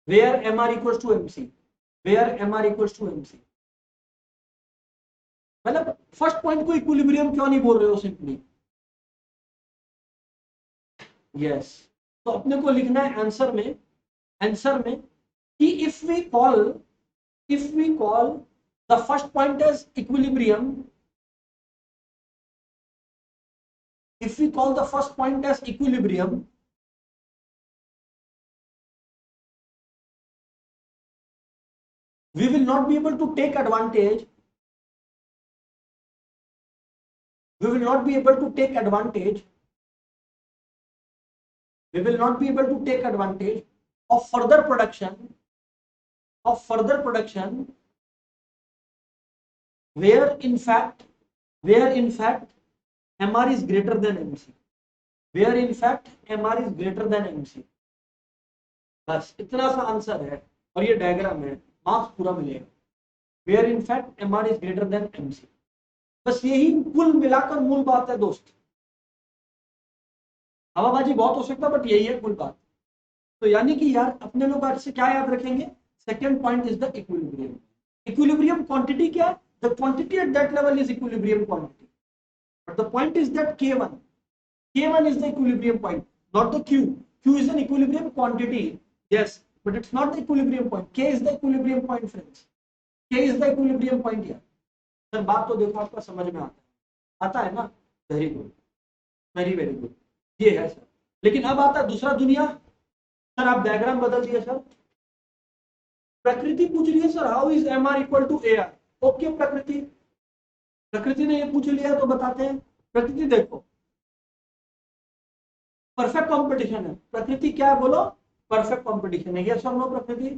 [SPEAKER 1] where MR equals to MC, where MR equals to MC। मतलब first point को equilibrium क्यों नहीं बोल रहे हो simply? Yes, तो अपने को लिखना है आंसर में कि if we call the first point as equilibrium, if we call the first point as equilibrium, we will not be able to take advantage, we will not be able to take advantage, we will not be able to take advantage of further production where in fact MR is greater than MC, where in fact MR is greater than MC। बस इतना सा answer है और ये diagram है, marks पूरा मिलेगा। Where in fact MR is greater than MC. बस यही कुल मिलाकर मूल बात है दोस्त। हवाबाजी बहुत हो सकता है बट यही है कुल बात। तो यानी कि यार अपने लोग आज से क्या याद रखेंगे, second point is the equilibrium. Equilibrium quantity क्या है, the quantity at that level is equilibrium quantity, but the point is that K1 is the equilibrium point, not the Q. Q is an equilibrium quantity, yes, but it's not the equilibrium point. K is the equilibrium point, friends. K is the equilibrium point here. Sir बात तो देखो आपका समझ में आता है ना, very good, very good, ये है सर। लेकिन अब आता है दूसरा दुनिया। सर आप डायग्राम बदल दिए सर। प्रकृति पूछ रही है sir how is M R equal to A R. Okay Prakriti ने ये पूछ लिया तो बताते हैं। प्रकृति देखो परफेक्ट कंपटीशन है, प्रकृति क्या है बोलो, परफेक्ट कंपटीशन है, यस और नो प्रकृति,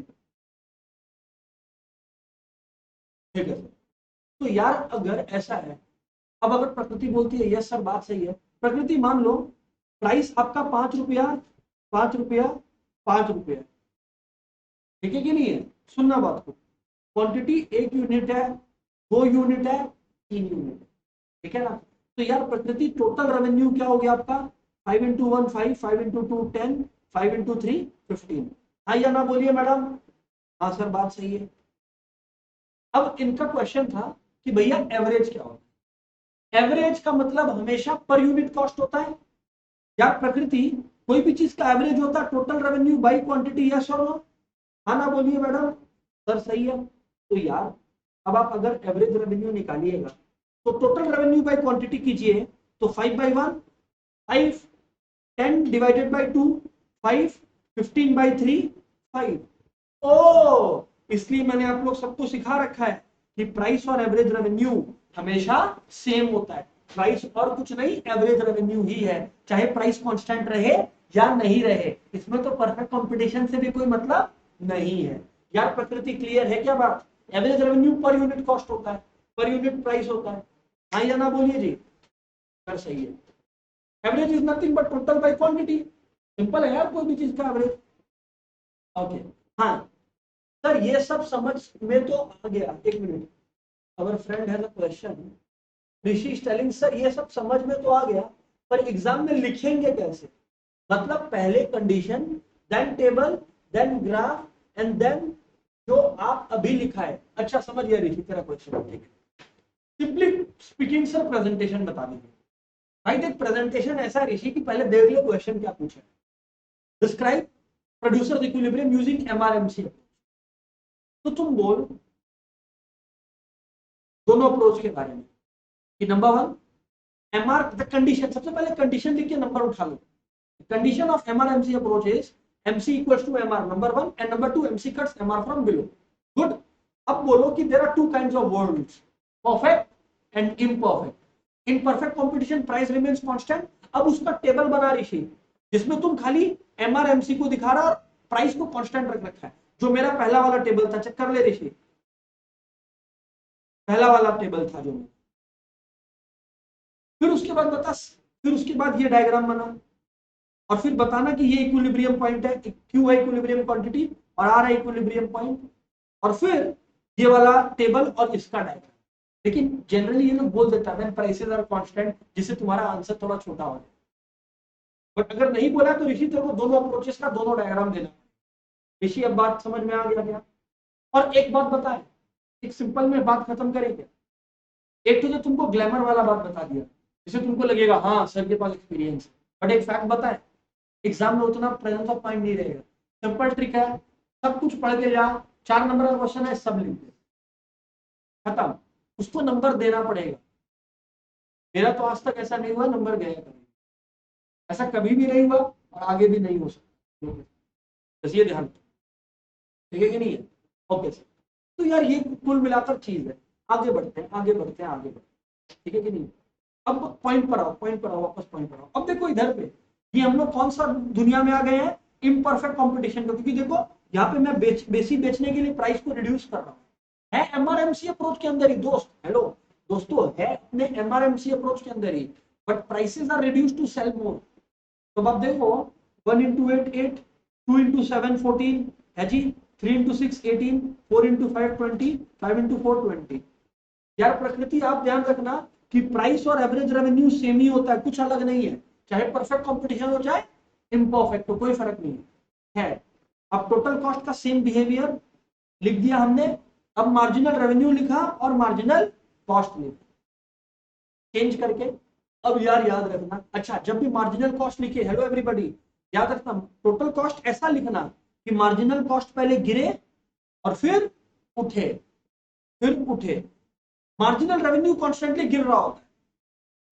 [SPEAKER 1] ठीक है सर। तो यार अगर ऐसा है, अब अगर प्रकृति बोलती है यस सर बात सही है, प्रकृति मान लो प्राइस आपका 5 रुपया 5 रुपया 5 रुपया, ठीक है कि नहीं है, सुनना बात को, क्वांटिटी 1 यूनिट है, 2 यूनिट है, 3 यूनिट है, ठीक है ना। तो यार प्रकृति टोटल रेवेन्यू क्या हो गया आपका 5 into 1 5, 5 into 2 10, 5 into 3 15। हाँ या ना बोलिए मैडम। हाँ सर बात सही है। अब इनका क्वेश्चन था कि भैया एवरेज क्या होता है। एवरेज का मतलब हमेशा पर यूनिट कॉस्ट होता है। यार प्रकृति कोई भी चीज का एवरेज होता है total revenue by quantity, yes और नो। हाँ ना बोलिए मैडम। सर सही है। तो यार अब आप अगर एवरेज रेवेन्यू निकालिएगा तो टोटल रेवेन्यू बाई क्वांटिटी कीजिए तो 5/1 5, 10 divided by 2 5, 15 by 3 5। ओ इसलिए मैंने आप लोग सबको सिखा रखा है कि प्राइस और एवरेज रेवेन्यू हमेशा सेम होता है। प्राइस और कुछ नहीं, एवरेज रेवेन्यू ही है, चाहे प्राइस कांस्टेंट रहे या नहीं रहे। इसमें तो परफेक्ट कंपटीशन से भी कोई मतलब नहीं है। यार प्रकृति क्लियर है क्या बात। Average revenue per unit cost होता है, पर यूनिट प्राइस होता है। हाँ या ना बोलिए जी। सर सही है। Average is nothing but total by quantity. Simple है यार कोई भी चीज का एवरेज। ओके हाँ सर ये सब समझ में तो आ गया। एक minute, our friend has a question, Rishi is telling sir ये सब समझ में तो आ गया पर एग्जाम में लिखेंगे कैसे। मतलब पहले condition, then table, then graph and then जो आप अभी लिखा है। अच्छा समझ गया ऋषि तेरा क्वेश्चन, ठीक है। सिंपली स्पीकिंग सर प्रेजेंटेशन बता दीजिए। भाई देख प्रेजेंटेशन ऐसा ऋषि की पहले देख लो क्वेश्चन क्या पूछा है। Describe producer equilibrium using MRMC. तो तुम बोल दोनों अप्रोच के बारे में कि नंबर 1 एमआर द कंडीशन, सबसे पहले कंडीशन लिख के नंबर उठा लो। Condition of MRMC approach is MC equals to MR number 1 and number 2 MC cuts MR from below. Good. अब बोलो कि there are 2 kinds of words, perfect and imperfect. In perfect competition price remains constant. अब उसका table बना ऋषि जिसमें तुम खाली एमआरएमसी को दिखा रहा और प्राइस को कांस्टेंट रख रखा है, जो मेरा पहला वाला टेबल था। चेक कर ले ऋषि, पहला वाला टेबल था जो। फिर उसके बाद बता, फिर उसके बाद ये डायग्राम बना और फिर बताना कि ये इक्विलिब्रियम पॉइंट है, क्यू है इक्विलिब्रियम क्वांटिटी और आर है इक्विलिब्रियम पॉइंट, और फिर ये वाला टेबल और इसका डायग्राम। लेकिन जनरली ये लोग बोल देता है प्राइसेस आर कांस्टेंट, जिससे तुम्हारा आंसर थोड़ा छोटा हो जाए। बट अगर नहीं बोला तो ऋषि तेरे को दोनों अप्रोचेस का दोनों डायग्राम देना। ऋषि अब बात समझ में आ गया क्या। और एक बात बताए, एक सिंपल में बात खत्म करेंगे। एक तो तुमको ग्लैमर वाला बात बता दिया जिससे तुमको लगेगा हाँ सर के पास एक्सपीरियंस है, बट एक फैक्ट बताए एग्जाम में उतना प्रेजेंस ऑफ माइंड नहीं रहेगा। सिंपल ट्रिक है, सब कुछ पढ़ के जा, 4 नंबर का क्वेश्चन है सब लिख दे, खत्म। उसको नंबर देना पड़ेगा। मेरा तो आज तक ऐसा नहीं हुआ नंबर गया कभी, ऐसा कभी भी नहीं हुआ और आगे भी नहीं हो सकता, बस ये ध्यान, ठीक है कि नहीं है। Okay sir. तो यार ये कुल मिलाकर चीज है। आगे बढ़ते हैं आगे बढ़ते हैं आगे बढ़ते हैं, ठीक है कि नहीं। अब पॉइंट पर आओ, पॉइंट पर आओ, वापस पॉइंट पर आओ। अब देखो इधर पे ये हम लोग कौन सा दुनिया में आ गए हैं, इम्परफेक्ट कंपटीशन को। क्योंकि देखो यहाँ पे मैं बेचने के लिए प्राइस को रिड्यूस कर रहा हूँ, है एमआरएमसी अप्रोच के अंदर ही दोस्त। हेलो दोस्तों, है अपने एमआरएमसी अप्रोच के अंदर ही, but prices are reduce to sell more. तो अब देखो 1 into 8 8, 2 into 7 14 है जी, 3 into 6 18, 4 into 5 20, 5 into 4 20। यार प्रकृति आप ध्यान रखना कि प्राइस और एवरेज रेवेन्यू सेम ही होता है, कुछ अलग नहीं है, चाहे परफेक्ट कंपटीशन हो चाहे इम्परफेक्ट हो, कोई फर्क नहीं है। अब टोटल कॉस्ट का सेम बिहेवियर लिख दिया हमने, अब मार्जिनल रेवेन्यू लिखा और मार्जिनल कॉस्ट लिखा चेंज करके। अब यार याद रखना, अच्छा जब भी मार्जिनल कॉस्ट लिखे, हेलो एवरीबॉडी, याद रखना टोटल कॉस्ट ऐसा लिखना कि मार्जिनल कॉस्ट पहले गिरे और फिर उठे, फिर उठे। मार्जिनल रेवेन्यू कॉन्स्टेंटली गिर रहा होता है,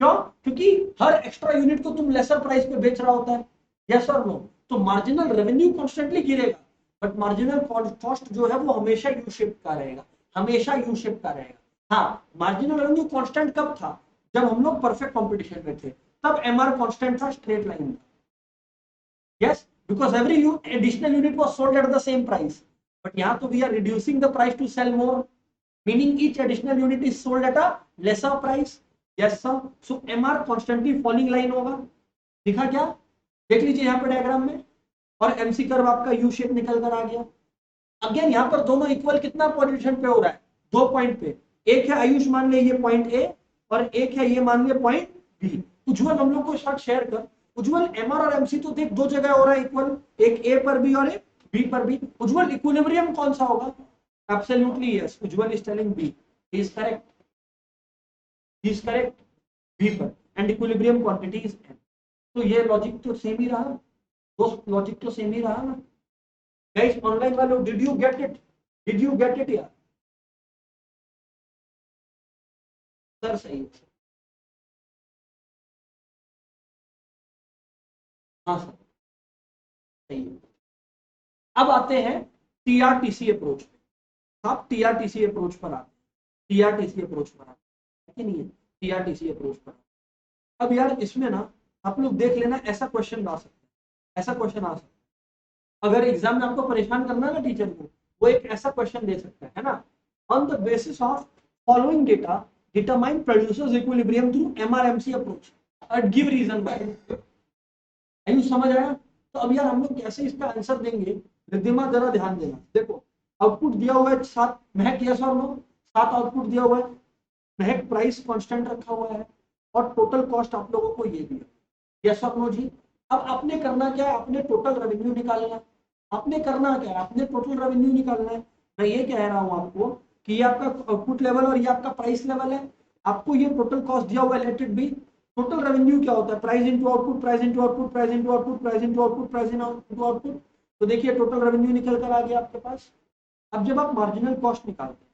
[SPEAKER 1] क्यों? क्योंकि हर एक्स्ट्रा यूनिट को तुम लेसर प्राइस पे बेच रहा होता है, यस और नो? तो मार्जिनल रेवेन्यू कॉन्स्टेंटली गिरेगा, बट मार्जिनल कॉस्ट जो है वो हमेशा यू शेप का रहेगा, हमेशा यू शेप का रहेगा। हाँ, मार्जिनल रेवेन्यू कांस्टेंट कब था? जब हम लोग परफेक्ट कंपटीशन में थे, तब एमआर कांस्टेंट था, स्ट्रेट लाइन था। Yes, because every additional unit was sold at the same price, but यहां तो we are reducing the price to sell more, meaning each additional unit is sold at a lesser price. Yes sir, so MR constantly falling line होगा। दिखा क्या? देख लीजिए यहाँ पे diagram में, और एमसी कर्व आपका यू शेप निकल कर आ गया। अगेन यहाँ पर दोनों इक्वल कितना पोजीशन पे हो रहा है? 2 पॉइंट पे। एक है आयुष, मान ले ये पॉइंट ए, और एक है ये मान ले पॉइंट बी। उज्जवल हम लोग को शॉट शेयर कर, उज्जवल एमआर और एमसी तो देख 2 जगह हो रहा है इक्वल, एक ए पर भी और एक बी पर भी। उज्जवल इक्विलिब्रियम कौन सा होगा? Absolutely yes, Ujjwal is telling B, is correct, is correct, B पर, and equilibrium quantity is M. तो ये लॉजिक तो सेम ही रहा, दोस्त लॉजिक तो सेम ही रहा ना गाइस। ऑनलाइन वालों, did you get it? Did you get it यार? सर सही है, हाँ सर सही है। अब आते हैं टीआरटीसी अप्रोच पे। आप टीआरटीसी अप्रोच पर आते हैं, टीआरटीसी अप्रोच पर आते हैं कि नहीं है? टीआरटीसी अप्रोच पर। अब यार इसमें ना आप लोग देख लेना, ऐसा क्वेश्चन आ सकता है, ऐसा क्वेश्चन आ सकता है। अगर एग्जाम में आपको परेशान करना है ना टीचर को, वो एक ऐसा क्वेश्चन दे सकता है ना, on the basis of following data determine producers equilibrium through MRMC approach और गिव रीजन व्हाई। आयु समझ आया? तो अब यार हम लोग कैसे इसका आंसर देंगे, रिद्धिमा जरा ध्यान देना। देखो आउटपुट दिया हुआ है 7, महक यस और नो? 7 आउटपुट दिया हुआ है, महक प्राइस कांस्टेंट रखा हुआ है, और टोटल कॉस्ट आप लोगों को ये दिया, यस और नो जी? अब आपने करना क्या है? आपने टोटल रेवेन्यू निकालना है। आपने करना क्या है? आपने टोटल रेवेन्यू निकालना है। मैं ये कह रहा हूं आपको कि ये आपका आउटपुट लेवल और ये आपका प्राइस लेवल है। आपको ये टोटल कॉस्ट दिया हुआ है, let it be. Total revenue क्या होता है? Price into output, price into output, price into output, price into output, price into output. तो देखिए टोटल रेवेन्यू निकल कर आ गया आपके पास। अब जब आप मार्जिनल कॉस्ट निकालते हैं,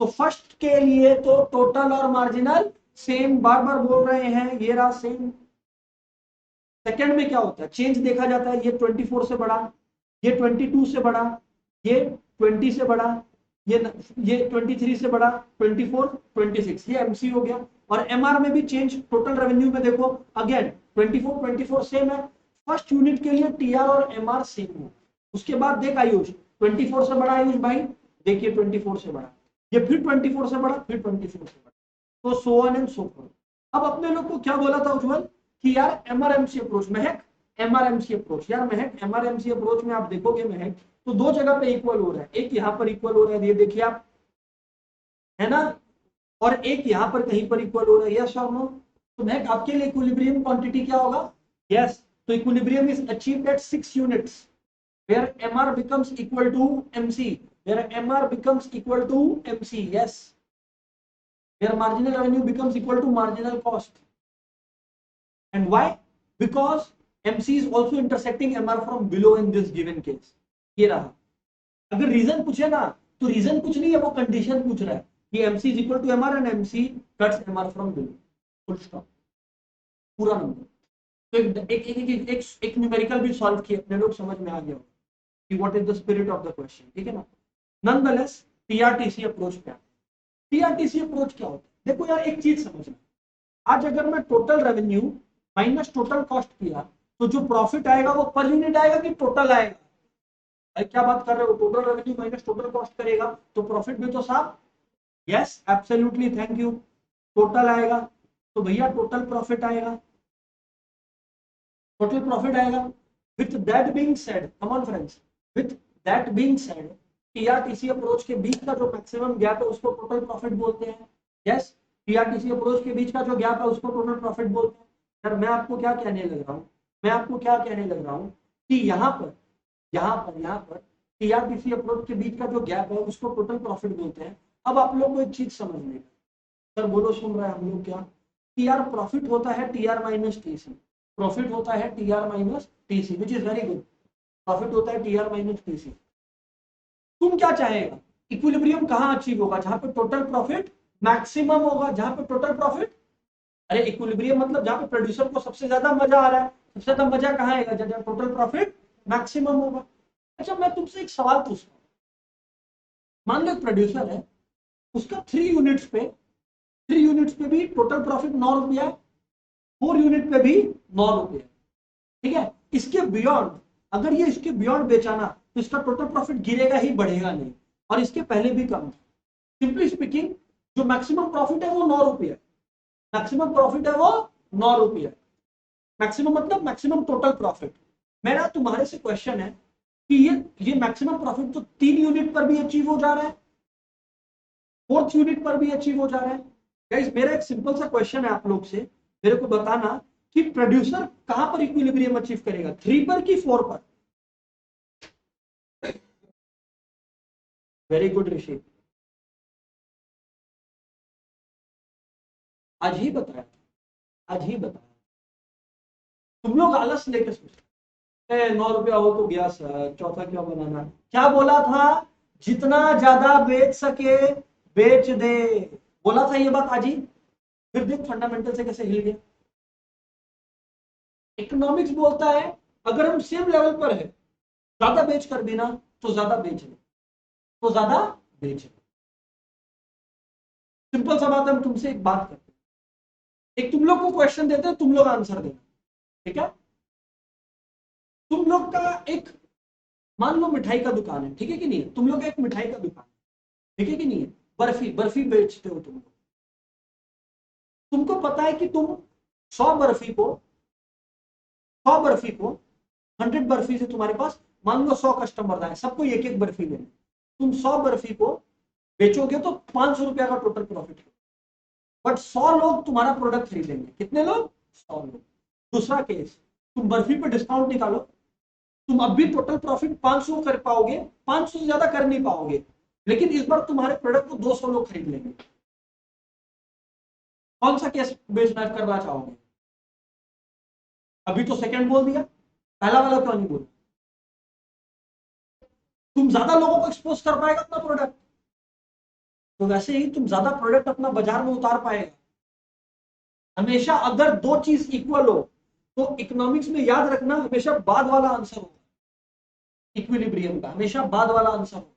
[SPEAKER 1] तो फर्स्ट के लिए तो टोटल और मार्जिनल सेम, बार बार बोल रहे हैं, ये रहा सेम। सेकंड में क्या होता है? चेंज देखा जाता है, ये 24 से बड़ा, ये 22 से बड़ा, ये 20 से बड़ा, ये 23 से बड़ा, 24, 26, ये एमसी हो गया। और एमआर में भी चेंज, टोटल रेवेन्यू में देखो अगेन 24 24 सेम है। फर्स्ट यूनिट के लिए टीआर और एमआर सेम है। उसके बाद देख आयुष, 24 से बड़ा आयुष भाई, देखिए 24 से बड़ा, ये फिर 24 से बड़ा, फिर 24 से बड़ा, तो so on and so fourth. अब अपने लोग को क्या बोला था उज्जवल कि यार एमआरएमसी अप्रोच, महक एमआरएमसी अप्रोच, यार महक एमआरएमसी अप्रोच में आप देखोगे महक, तो 2 जगह पे इक्वल हो रहा है, एक यहाँ पर इक्वल हो रहा है, ये देखिए आप, है ना, और एक यहाँ पर कहीं पर इक्वल हो रहा है, यस और नो? तो महक आपके लिए इक्विलिब्रियम क्वांटिटी क्या होगा? यस, तो equilibrium is achieved at 6 units where MR becomes equal to MC, where MR becomes equal to MC, yes, where marginal revenue becomes equal to marginal cost. And why? Because MC is also intersecting MR from below in this given case. ये रहा। अगर reason पूछे ना, तो reason कुछ नहीं है, वो कंडीशन पूछ रहा है कि MC is equal to MR and MC cuts MR from below, full stop, पूरा नंबर। तो एक न्यूमेरिकल भी सॉल्व किया, अपने लोग समझ में आ गया कि what is the spirit of the question, ठीक है ना? नॉनदलेस टीआरटीसी अप्रोच पे आते हैं। टीआरटीसी अप्रोच क्या होता है? देखो यार एक चीज समझना, आज अगर मैं total revenue minus total cost किया, तो जो प्रॉफिट आएगा वो पर यूनिट आएगा कि टोटल आएगा? भाई क्या बात कर रहे हो? Total revenue minus total cost करेगा तो प्रॉफिट भी तो साहब, yes absolutely, thank you, total आएगा। तो भैया टोटल प्रॉफिट आएगा, टोटल प्रॉफिट आएगा। With that being said, come on friends, with that being said, TRTC approach के बीच का जो मैक्सिमम गैप है उसको टोटल प्रॉफिट बोलते हैं। यस, टीआरटीसी अप्रोच के बीच का जो गैप है उसको टोटल प्रॉफिट बोलते हैं। सर मैं आपको क्या कहने लग रहा हूँ, मैं आपको क्या कहने लग रहा हूँ कि यहाँ पर टीआरटीसी अप्रोच के बीच का जो गैप है उसको टोटल प्रॉफिट बोलते हैं। अब आप लोग को एक चीज समझने का, सर बोलो सुन रहे हैं हम लोग क्या, टीआर प्रॉफिट होता है टीआर माइनस टीसी, प्रॉफिट होता है TR minus TC, which is very good, profit होता है टीआर माइनस टीसी। तुम क्या चाहेगा, इक्विलिब्रियम कहां अचीव होगा, जहां पे टोटल प्रॉफिट मैक्सिमम होगा, जहां पे टोटल प्रॉफिट, अरे इक्विलिब्रियम मतलब जहां पे प्रोड्यूसर को सबसे ज्यादा मजा आ रहा है, सबसे ज्यादा मजा कहां आएगा, जहां टोटल प्रॉफिट मैक्सिमम होगा। अच्छा मैं तुमसे एक सवाल पूछता हूँ, मान लो एक प्रोड्यूसर है, उसका 3 यूनिट्स पे भी टोटल प्रॉफिट 9 रुपया है, 4 यूनिट पे भी 9 रुपया, ठीक है। इसके बियॉन्ड, अगर ये इसके बियॉन्ड बेचाना तो इसका टोटल प्रॉफिट गिरेगा ही, बढ़ेगा नहीं, और इसके पहले भी कम था। सिंपली स्पीकिंग जो मैक्सिमम प्रॉफिट है वो 9 रुपया, मैक्सिमम प्रॉफिट है वो 9 रुपया, मैक्सिमम मतलब मैक्सिमम टोटल प्रॉफिट। मेरा तुम्हारे से क्वेश्चन है कि ये मैक्सिमम प्रॉफिट तो 3 यूनिट पर भी अचीव हो जा रहा है, 4th यूनिट पर भी अचीव हो जा रहा है। गाइस मेरा एक सिंपल सा क्वेश्चन है आप लोग से, मेरे को बताना कि प्रोड्यूसर कहां पर इक्विलिब्रियम अचीव करेगा, 3 पर कि 4 पर। वेरी गुड ऋषि, आज ही बताया, आज ही बताया। तुम लोग आलस लेकर सोचते 9 रुपया हो तो गया सर, चौथा क्यों बनाना, क्या बोला था, जितना ज्यादा बेच सके बेच दे, बोला था ये बात आज ही। फिर देख फंडामेंटल से कैसे हिल गया। इकोनॉमिक्स बोलता है अगर हम सेम लेवल पर है, ज्यादा बेच कर भी ना तो ज्यादा बेच ले, तो ज्यादा बेच ले। सिंपल सा बात है, हम तुमसे एक बात करते हैं, एक तुम लोग को क्वेश्चन देते हैं, तुम लोग आंसर देना, ठीक है। तुम लोग का एक, मान लो मिठाई का दुकान है, ठीक है कि नहीं है, तुम लोग का एक मिठाई का दुकान, ठीक है कि नहीं है, बर्फी बर्फी बेचते हो तुम लोग। तुमको पता है कि तुम 100 बर्फी को 100 बर्फी को 100 बर्फी से तुम्हारे पास मान लो 100 कस्टमर आए, सबको एक एक बर्फी लेने, तुम 100 बर्फी को बेचोगे तो 500 रुपया का टोटल प्रॉफिट, बट 100 लोग तुम्हारा प्रोडक्ट खरीदेंगे, कितने लोग, 100 लोग। दूसरा केस, तुम बर्फी पे डिस्काउंट निकालो, तुम अब भी टोटल प्रॉफिट 500 कर पाओगे, 500 से ज्यादा कर नहीं पाओगे, लेकिन इस बार तुम्हारे प्रोडक्ट को 200 लोग खरीद लेंगे। कौन सा केस बेचना करना चाहोगे, अभी तो सेकंड बोल दिया, पहला वाला क्यों नहीं बोला, तुम ज्यादा लोगों को एक्सपोज कर पाएगा अपना प्रोडक्ट, तो वैसे ही तुम ज्यादा प्रोडक्ट अपना बाजार में उतार पाएगा। हमेशा अगर दो चीज इक्वल हो तो इकोनॉमिक्स में याद रखना हमेशा बाद वाला आंसर होगा, इक्विलिब्रियम का हमेशा बाद वाला आंसर होगा।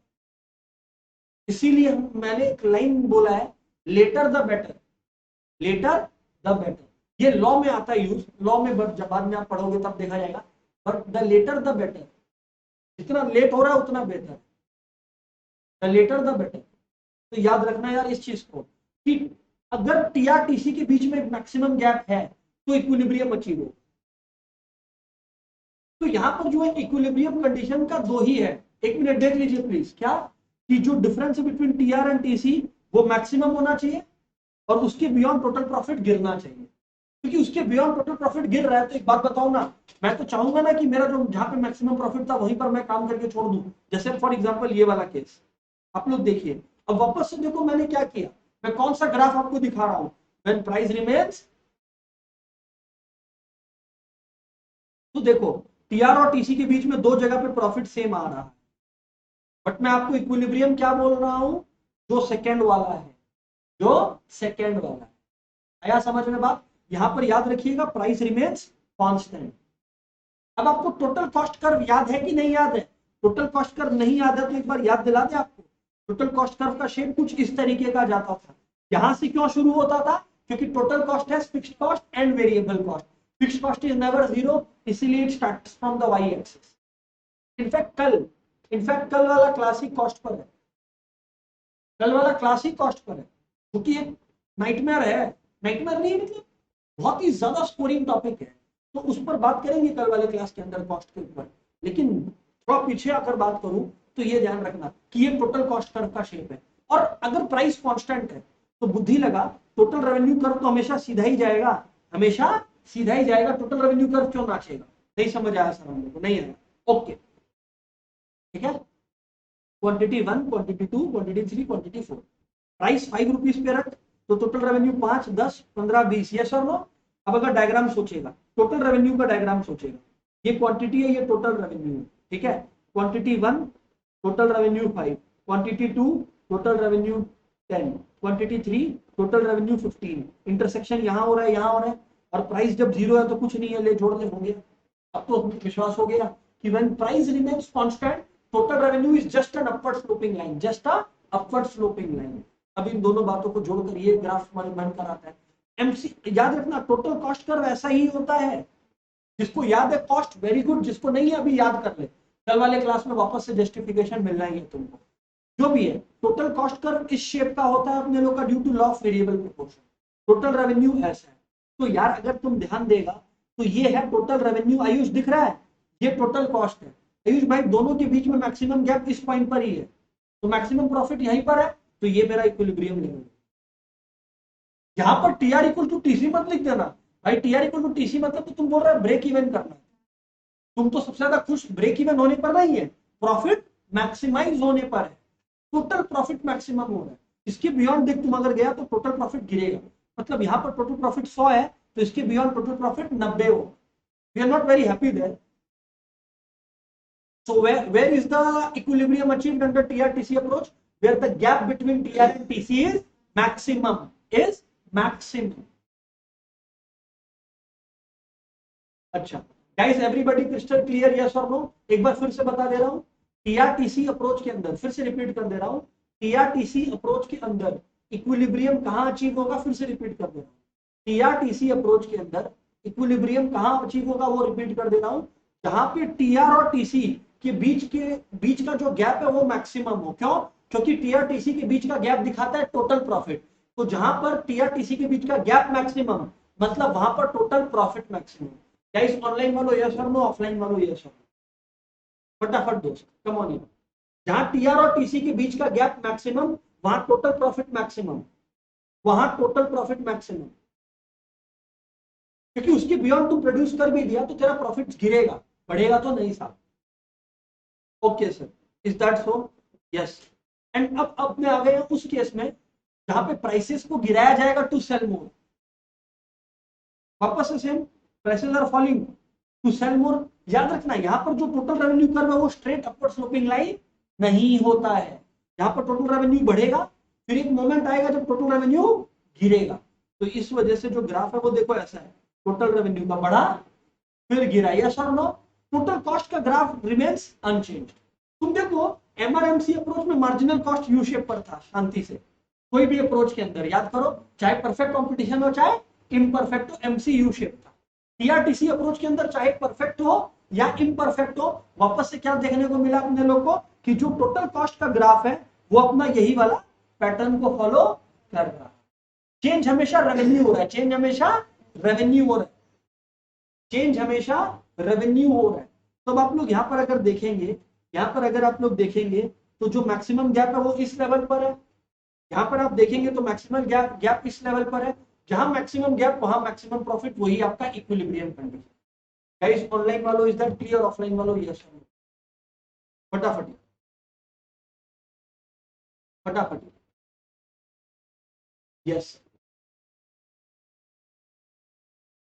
[SPEAKER 1] इसीलिए मैंने एक लाइन बोला है, later the better, later the better, ये लॉ में आता है यूज, लॉ में जब बाद में आप पढ़ोगे तब देखा जाएगा, but the later the better, जितना लेट हो रहा है उतना बेहतर, द लेटर द बेटर। तो याद रखना यार इस चीज को कि अगर टीआरटीसी के बीच में मैक्सिमम गैप है तो इक्विलिब्रियम अचीव हो। तो यहां पर जो है इक्विलिब्रियम कंडीशन का दो ही है, एक मिनट देख लीजिए प्लीज, क्या कि जो डिफरेंस है बिटवीन टीआर एंड टीसी वो मैक्सिमम होना चाहिए और उसके बियॉन्ड टोटल प्रॉफिट गिरना चाहिए, क्योंकि उसके बियॉन्ड टोटल प्रॉफिट गिर रहा है। तो एक बात बताओ ना, मैं तो चाहूंगा ना कि मेरा जो जहां पे मैक्सिमम प्रॉफिट था वहीं पर मैं काम करके छोड़ दूं, जैसे फॉर एग्जांपल ये वाला केस आप लोग देखिए। अब वापस से देखो मैंने क्या किया, मैं कौन सा ग्राफ आपको दिखा रहा हूं, व्हेन प्राइस रिमेन्स, तो देखो टीआर और टीसी के बीच में दो जगह पे प्रॉफिट सेम आ रहा है, बट मैं आपको इक्विलिब्रियम क्या बोल रहा हूं, जो सेकेंड वाला है, जो सेकेंड वाला है। आया समझ में बात, यहां पर याद रखिएगा प्राइस रिमेन्स कांस्टेंट। अब आपको टोटल कॉस्ट कर्व याद है कि नहीं याद है, टोटल कॉस्ट कर्व नहीं याद है तो एक बार याद दिला दे आपको। टोटल कॉस्ट कर्व का शेप कुछ इस तरीके का जाता था, यहां से क्यों शुरू होता था, क्योंकि टोटल कॉस्ट है fixed cost and variable cost, fixed cost is never zero, इसीलिए it starts from the Y axis. In fact कल वाला क्लासिक कॉस्ट पर है, कल वाला क्लासिक कॉस्ट पर है, क्योंकि एक नाइटमेयर है, नाइटमेयर नहीं मतलब बहुत ही ज्यादा स्कोरिंग टॉपिक है, तो उस पर बात करेंगे कल वाले क्लास के अंदर कॉस्ट के ऊपर। लेकिन थोड़ा पीछे आकर बात करूं तो ये ध्यान रखना कि ये टोटल कॉस्ट कर्व का शेप है। और अगर प्राइस कांस्टेंट है तो बुद्धि लगा, टोटल रेवेन्यू कर्व तो हमेशा सीधा ही जाएगा, हमेशा सीधा ही जाएगा, टोटल रेवेन्यू कर्व क्यों नाचेगा? नहीं समझ आया सर हम लोग को? नहीं आया, ओके ठीक है। Quantity 1, quantity 2, quantity 3, quantity 4, price 5 rupees पे रख तो टोटल रेवेन्यू 5, 10, 15, 20, यस और नो? अब अगर डायग्राम सोचेगा, टोटल रेवेन्यू का डायग्राम सोचेगा, ये क्वांटिटी है, ये टोटल रेवेन्यू है, ठीक है। Quantity 1 total revenue 5, quantity 2 total revenue 10, quantity 3 total revenue 15, intersection यहाँ हो रहा है, यहाँ हो रहा है, और प्राइस जब 0 है तो कुछ नहीं है, ले जोड़ ले, हो गया। अब तो विश्वास हो गया कि when price remains constant total revenue is just an upward sloping line, just a upward sloping line. अब इन दोनों बातों को जोड़कर ये ग्राफ हमारे मन कराता है। एमसी याद रखना, टोटल कॉस्ट कर्व ऐसा ही होता है, जिसको याद है कॉस्ट वेरी गुड, जिसको नहीं है अभी याद कर ले, कल वाले क्लास में वापस से जस्टिफिकेशन मिलना ही है तुमको। जो भी है टोटल कॉस्ट कर्व इस शेप का होता है अपने लोग का, due to law of variable proportion. Total revenue ऐसा है, तो यार अगर तुम ध्यान देगा तो ये है टोटल रेवेन्यू, आयुष दिख रहा है, ये टोटल कॉस्ट है। आयुष भाई दोनों के बीच में मैक्सिमम गैप इस पॉइंट पर ही है, तो मैक्सिमम प्रॉफिट यहीं पर है, तो ये मेरा इक्विलिब्रियम लेवल है। यहां पर टीआर इक्वल टू टीसी मत लिख देना भाई, टीआर इक्वल टू टीसी मतलब तो तुम बोल रहे हो ब्रेक इवन करना, तुम तो सबसे ज्यादा खुश ब्रेक इवन होने पर नहीं है, प्रॉफिट मैक्सिमाइज होने पर है, टोटल प्रॉफिट मैक्सिमम हो रहा है। इसके बियॉन्ड देख तुम अगर गया तो टोटल प्रॉफिट गिरेगा, मतलब यहाँ पर टोटल प्रॉफिट 100 है तो इसके बियॉन्ड टोटल प्रॉफिट 90 हो। We are not very happy there. So where is the equilibrium achieved under TR-TC approach? Where the gap between TR and TC is maximum. अच्छा guys, everybody crystal clear, yes or no? एक बार फिर से बता दे रहा हूँ, TR-TC approach के अंदर, फिर से रिपीट कर दे रहा हूँ, TR-TC अप्रोच के अंदर इक्विलिब्रियम कहाँ अचीव होगा, फिर से रिपीट कर दे रहा हूँ, TR-TC अप्रोच के अंदर इक्विलिब्रियम कहाँ अचीव होगा वो रिपीट कर दे रहा हूँ, जहां पे TR और TC के बीच का जो गैप है वो मैक्सिमम हो। क्यों? क्योंकि TR-TC के बीच का गैप दिखाता है टोटल प्रॉफिट, तो जहां पर TR-TC के बीच का गैप मैक्सिमम मतलब वहां पर total profit maximum. Guys online वालों यस और नो, ऑफलाइन वालों यस और नो, फटाफट दोस्त कम ऑन। जहां TR और TC के बीच का गैप मैक्सिमम वहां टोटल प्रॉफिट मैक्सिमम, वहां टोटल प्रॉफिट मैक्सिमम, क्योंकि उसके बियॉन्ड तुम प्रोड्यूस कर भी दिया तो तेरा प्रॉफिट गिरेगा, बढ़ेगा तो नहीं साहब। Okay sir, is that so? Yes. And अब मैं आ गया उस केस में जहां पे प्राइसेस को गिराया जाएगा टू सेल मोर, वापस से same, prices are falling to sell more. याद रखना यहां पर जो टोटल रेवेन्यू कर्व है वो स्ट्रेट अपवर्ड स्लोपिंग लाइन नहीं होता है, यहां पर टोटल रेवेन्यू बढ़ेगा, फिर एक मोमेंट आएगा जब टोटल रेवेन्यू गिरेगा, तो इस वजह से जो ग्राफ है वो देखो ऐसा है, टोटल रेवेन्यू का बढ़ा फिर गिरा, यस और नो? टोटल कॉस्ट का ग्राफ रिमेन्स अनचेंज्ड। तुम देखो एमआरएमसी अप्रोच में मार्जिनल कॉस्ट यू शेप पर था, शांति से कोई भी अप्रोच के अंदर याद करो, चाहे परफेक्ट कंपटीशन हो चाहे इम्परफेक्ट हो, एमसी यू शेप था। टीआरटीसी अप्रोच के अंदर चाहे परफेक्ट हो या इम्परफेक्ट हो, वापस से क्या देखने को मिला अपने लोग को कि जो टोटल कॉस्ट का ग्राफ है वो अपना यही वाला पैटर्न को फॉलो कर रहा है। चेंज हमेशा रेवेन्यू हो रहा है, चेंज हमेशा रेवेन्यू हो रहा है, चेंज हमेशा रेवेन्यू हो रहा है। तो अब आप लोग यहाँ पर अगर देखेंगे, यहाँ पर अगर आप लोग देखेंगे तो जो मैक्सिमम गैप है वो इस लेवल पर है, यहाँ पर आप देखेंगे तो मैक्सिमम गैप इस लेवल पर है, जहां मैक्सिमम गैप वहां मैक्सिमम प्रॉफिट, वही आपका इक्विलिब्रियम कंडीशन। गाइस ऑनलाइन वालों इज दैट क्लियर? ऑफलाइन वालों यस और नो? फटाफट फटाफट यस।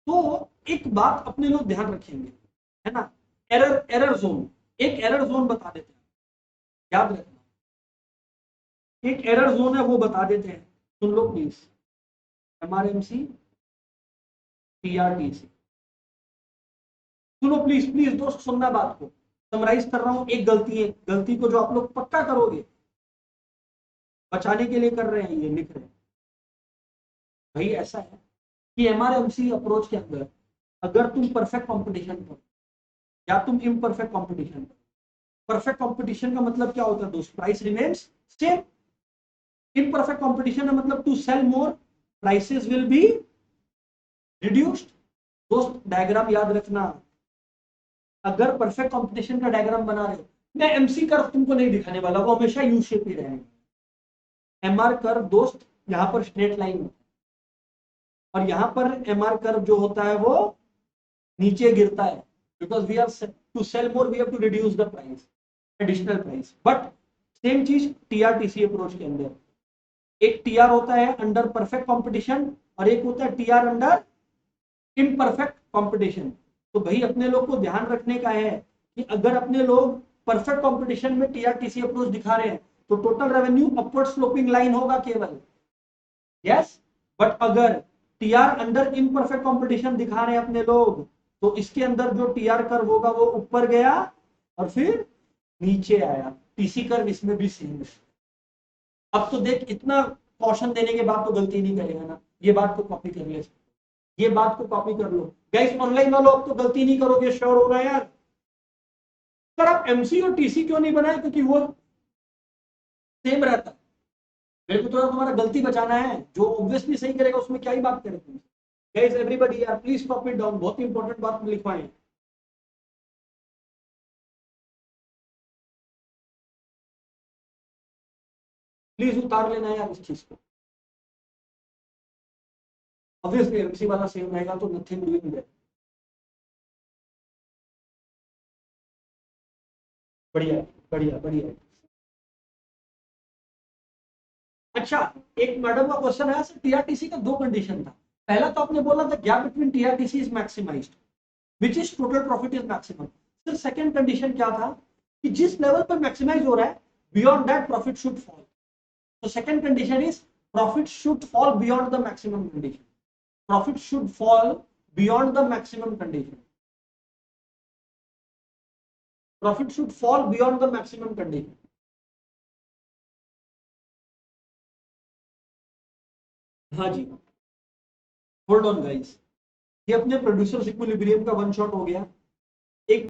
[SPEAKER 1] तो एक बात अपने लोग ध्यान रखेंगे, है ना, एरर जोन, एक एरर जोन बता देते हैं, याद रखना एक एरर जोन है वो बता देते हैं, सुन लो प्लीज। एमआरएमसी टीआरटीसी, सुनो प्लीज प्लीज दोस्त, सुनना बात को, समराइज कर रहा हूं, एक गलती है, गलती को जो आप लोग पक्का करोगे, बचाने के लिए कर रहे हैं, ये लिख रहे हैं भाई। ऐसा है कि एमआरएमसी अप्रोच के अंदर अगर तुम परफेक्ट कंपटीशन पर या तुम इम्परफेक्ट कंपटीशन पर, परफेक्ट कंपटीशन का मतलब क्या होता है दोस्त? Price remains same. Imperfect competition का मतलब to sell more prices will be reduced. दोस्त डायग्राम याद रखना, अगर परफेक्ट कंपटीशन का डायग्राम बना रहे हो मैं एमसी कर्व तुमको नहीं दिखाने वाला, वो हमेशा यू शेप ही रहेगा। एमआर कर्व दोस्त यहाँ पर स्ट्रेट लाइन होता है और यहाँ पर एमआर कर्व जो होता है वो नीचे गिरता है, because we have to sell more we have to reduce the price, additional price. But same चीज टीआरटीसी अप्रोच के अंदर, एक टीआर होता है अंडर परफेक्ट कंपटीशन और एक होता है टीआर अंडर इम्परफेक्ट कंपटीशन। तो भाई अपने लोग को ध्यान रखने का है कि अगर अपने लोग परफेक्ट कंपटीशन में टीआरटीसी अप्रोच दिखा रहे हैं तो total revenue upward sloping line होगा केवल, यस। बट अगर टीआर अंडर इम्परफेक्ट कंपटीशन दिखा रहे हैं अपने लोग तो इसके अंदर जो टीआर कर्व होगा वो ऊपर गया और फिर नीचे आया। टीसी कर्व इसमें भी सेम है। अब तो देख इतना कॉशन देने के बाद तो गलती नहीं करेगा ना, ये बात को कॉपी कर ले, ये बात को कॉपी कर लो गाइस। ऑनलाइन वालों अब तो गलती नहीं करोगे, श्योर हो रहा है यार। सर आप एमसी और टीसी क्यों नहीं बनाए, क्योंकि वो सेम रहता है। मेरे को थोड़ा तुम्हारा गलती बचाना है, जो ऑब्वियसली सही करेगा उसमें क्या ही बात करेंगे। गाइस एवरीबॉडी यार प्लीज कॉपी इट डाउन, बहुत इंपॉर्टेंट बात लिखवाएं। प्लीज उतार लेना यार इस चीज को। ऑब्वियसली एमसी वाला सेम रहेगा तो नथिंग डूइंग देयर। बढ़िया बढ़िया बढ़िया। अच्छा, एक मैडम का क्वेश्चन है सर, टीआरटीसी का दो कंडीशन था। पहला तो आपने बोला था gap between TRTC is maximized which is total profit is maximum. Sir second condition क्या था कि जिस लेवल पर मैक्सिमाइज हो रहा है beyond that profit should fall. तो second condition is profit should fall beyond the maximum condition. Profit should fall beyond the maximum condition. Profit should fall beyond the maximum condition. हाँ जी, hold on guys, ये अपने producers equilibrium का one shot हो गया।